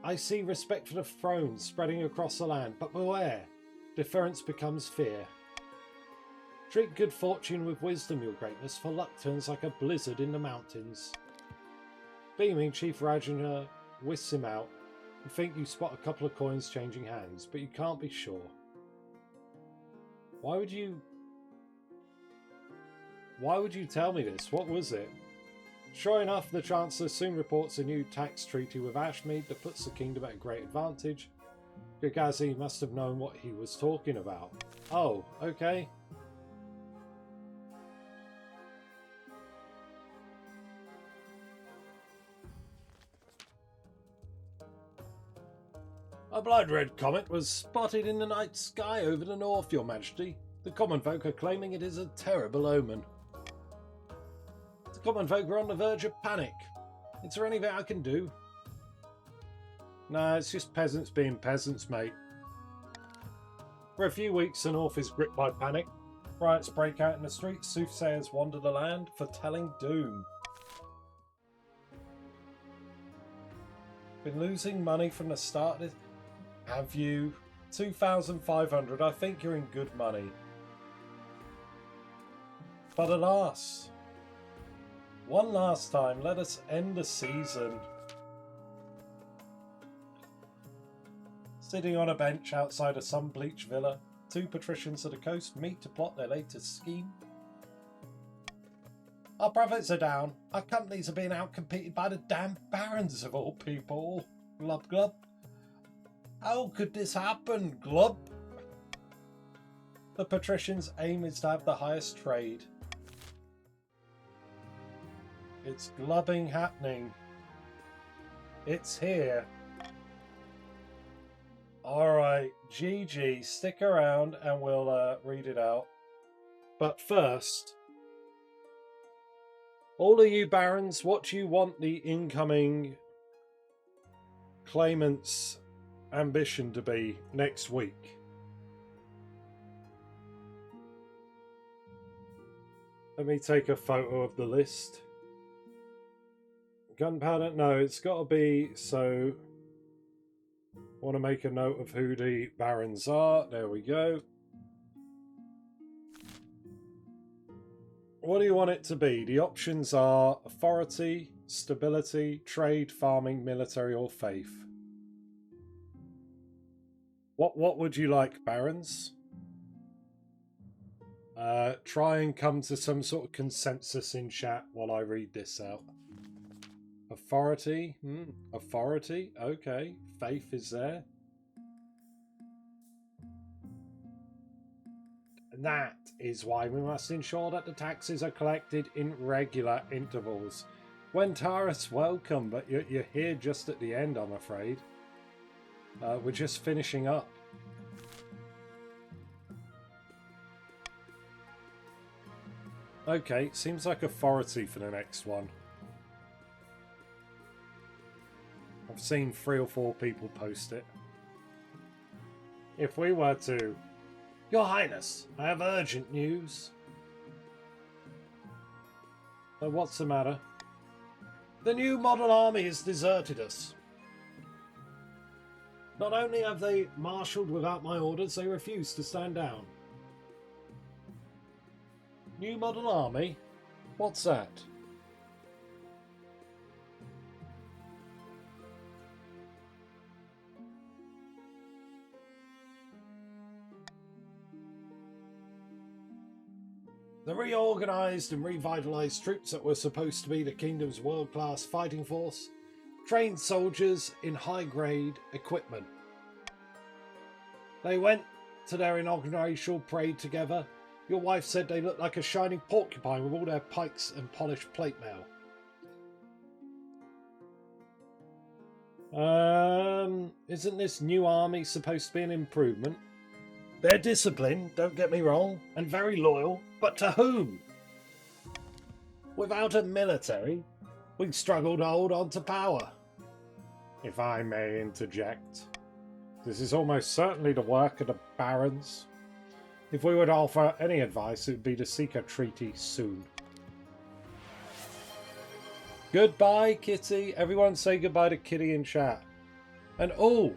[SPEAKER 1] I see respect for the throne spreading across the land, but beware, deference becomes fear. Treat good fortune with wisdom, your greatness, for luck turns like a blizzard in the mountains. Beaming, Chief Rajana whisks him out. You think you spot a couple of coins changing hands, but you can't be sure. Why would you tell me this? What was it? Sure enough, the Chancellor soon reports a new tax treaty with Ashmead that puts the kingdom at a great advantage. Gagazi must have known what he was talking about. Oh, okay. A blood-red comet was spotted in the night sky over the north, your majesty. The common folk are claiming it is a terrible omen. The common folk are on the verge of panic. Is there anything I can do? Nah, it's just peasants being peasants, mate. For a few weeks, the north is gripped by panic. Riots break out in the streets, soothsayers wander the land, foretelling doom. Been losing money from the start of this? Have you? 2,500. I think you're in good money. But alas, one last time, let us end the season. Sitting on a bench outside a sun-bleached villa, two patricians of the coast meet to plot their latest scheme. Our profits are down. Our companies are being outcompeted by the damn barons of all people. Glub glub. How could this happen, glub? The patricians' aim is to have the highest trade. It's glubbing happening. It's here. Alright, GG, stick around and we'll read it out. But first, all of you barons, what do you want the incoming claimant's ambition to be next week? Let me take a photo of the list. Gunpowder? No, it's got to be, so I want to make a note of who the barons are. There we go. What do you want it to be? The options are authority, stability, trade, farming, military, or faith. What would you like, barons? Try and come to some sort of consensus in chat while I read this out. Authority? Authority? Okay. Faith is there. And that is why we must ensure that the taxes are collected in regular intervals. Wentaris, welcome, but you're here just at the end, I'm afraid. We're just finishing up. Okay, seems like authority for the next one. I've seen 3 or 4 people post it. If we were to... Your Highness, I have urgent news. So what's the matter? The new model army has deserted us. Not only have they marshalled without my orders, they refuse to stand down. New model army? What's that? The reorganised and revitalised troops that were supposed to be the kingdom's world-class fighting force trained soldiers in high-grade equipment. They went to their inaugural parade together, Your wife said they looked like a shining porcupine with all their pikes and polished plate mail. Isn't this new army supposed to be an improvement? They're disciplined, don't get me wrong, and very loyal, but to whom? Without a military, we struggle to hold on to power. If I may interject, this is almost certainly the work of the barons. If we would offer any advice, it would be to seek a treaty soon. Goodbye, Kitty. Everyone say goodbye to Kitty in chat. And oh,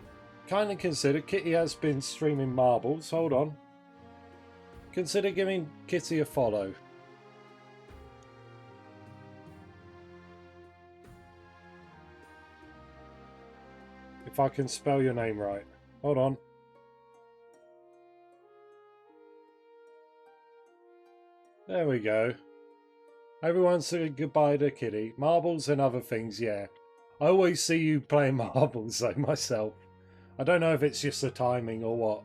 [SPEAKER 1] kindly consider, Kitty has been streaming marbles. Hold on. Consider giving Kitty a follow. If I can spell your name right. Hold on. There we go. Everyone say goodbye to Kitty. Marbles and other things, yeah. I always see you playing marbles though myself. I don't know if it's just the timing or what.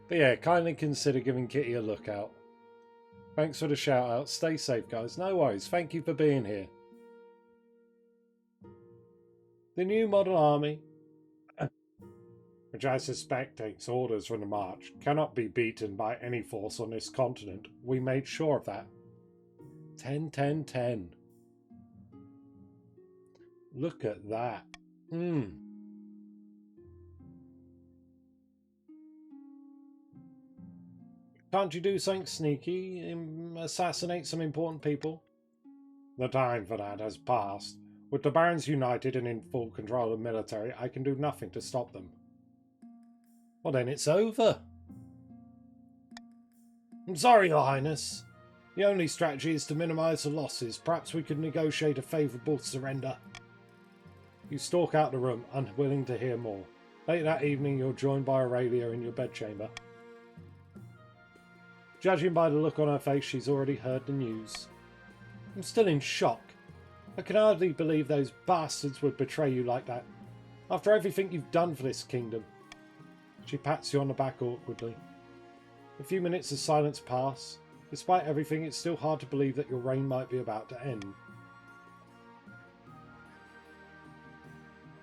[SPEAKER 1] But yeah, kindly consider giving Kitty a look out. Thanks for the shout out. Stay safe, guys. No worries. Thank you for being here. The new model army, which I suspect takes orders from the march, cannot be beaten by any force on this continent. We made sure of that. 10, 10, 10. Look at that. Can't you do something sneaky? Assassinate some important people? The time for that has passed. With the barons united and in full control of the military, I can do nothing to stop them. Well then it's over. I'm sorry, Your Highness. The only strategy is to minimise the losses. Perhaps we could negotiate a favourable surrender. You stalk out the room, unwilling to hear more. Late that evening, you're joined by Aurelia in your bedchamber. Judging by the look on her face, she's already heard the news. I'm still in shock. I can hardly believe those bastards would betray you like that. After everything you've done for this kingdom. She pats you on the back awkwardly. A few minutes of silence pass. Despite everything, it's still hard to believe that your reign might be about to end.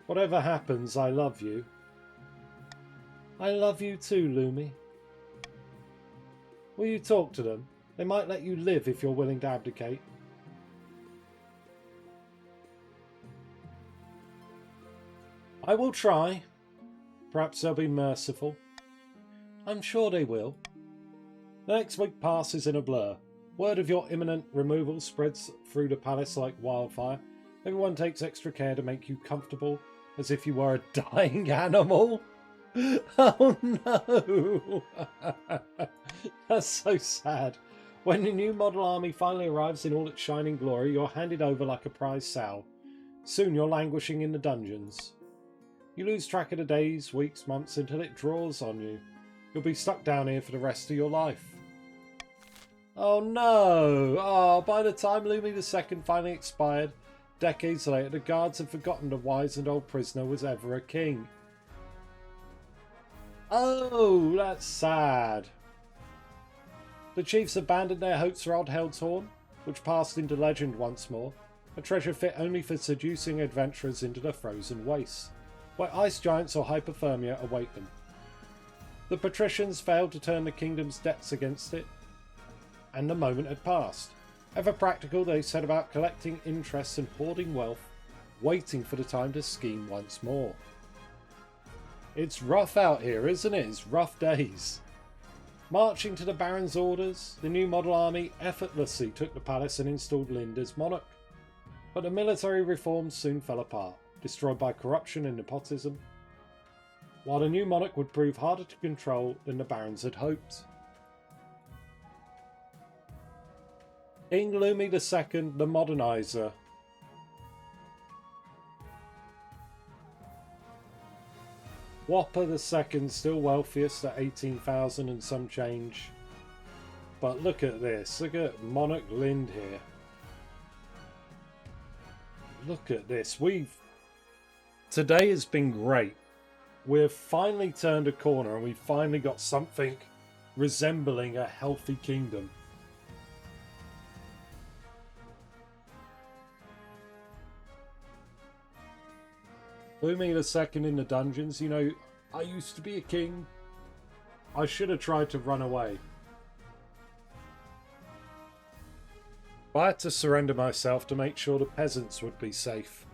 [SPEAKER 1] Whatever happens, I love you. I love you too, Lumi. Will you talk to them? They might let you live if you're willing to abdicate. I will try. Perhaps they'll be merciful. I'm sure they will. The next week passes in a blur. Word of your imminent removal spreads through the palace like wildfire. Everyone takes extra care to make you comfortable, as if you were a dying animal. Oh no! That's so sad. When the new model army finally arrives in all its shining glory, you're handed over like a prize sow. Soon you're languishing in the dungeons. You lose track of the days, weeks, months until it draws on you. You'll be stuck down here for the rest of your life. Oh no! Oh, by the time Lumi II finally expired, decades later, the guards had forgotten the wizened old prisoner was ever a king. Oh, that's sad. The chiefs abandoned their hopes for Old Heldshorn, which passed into legend once more, a treasure fit only for seducing adventurers into the frozen wastes, where ice giants or hypothermia await them. The patricians failed to turn the kingdom's debts against it, and the moment had passed. Ever practical, they set about collecting interest and hoarding wealth, waiting for the time to scheme once more. It's rough out here, isn't it? It's rough days. Marching to the Baron's orders, the new model army effortlessly took the palace and installed Lind as monarch. But the military reforms soon fell apart, destroyed by corruption and nepotism, while the new monarch would prove harder to control than the barons had hoped. King Lumi II, the Modernizer. Whopper II, still wealthiest at 18,000 and some change. But look at this, look at Monarch Lind here. Look at this, today has been great. We've finally turned a corner and we finally got something resembling a healthy kingdom. Lumi II in the dungeons, you know, I used to be a king. I should have tried to run away. I had to surrender myself to make sure the peasants would be safe.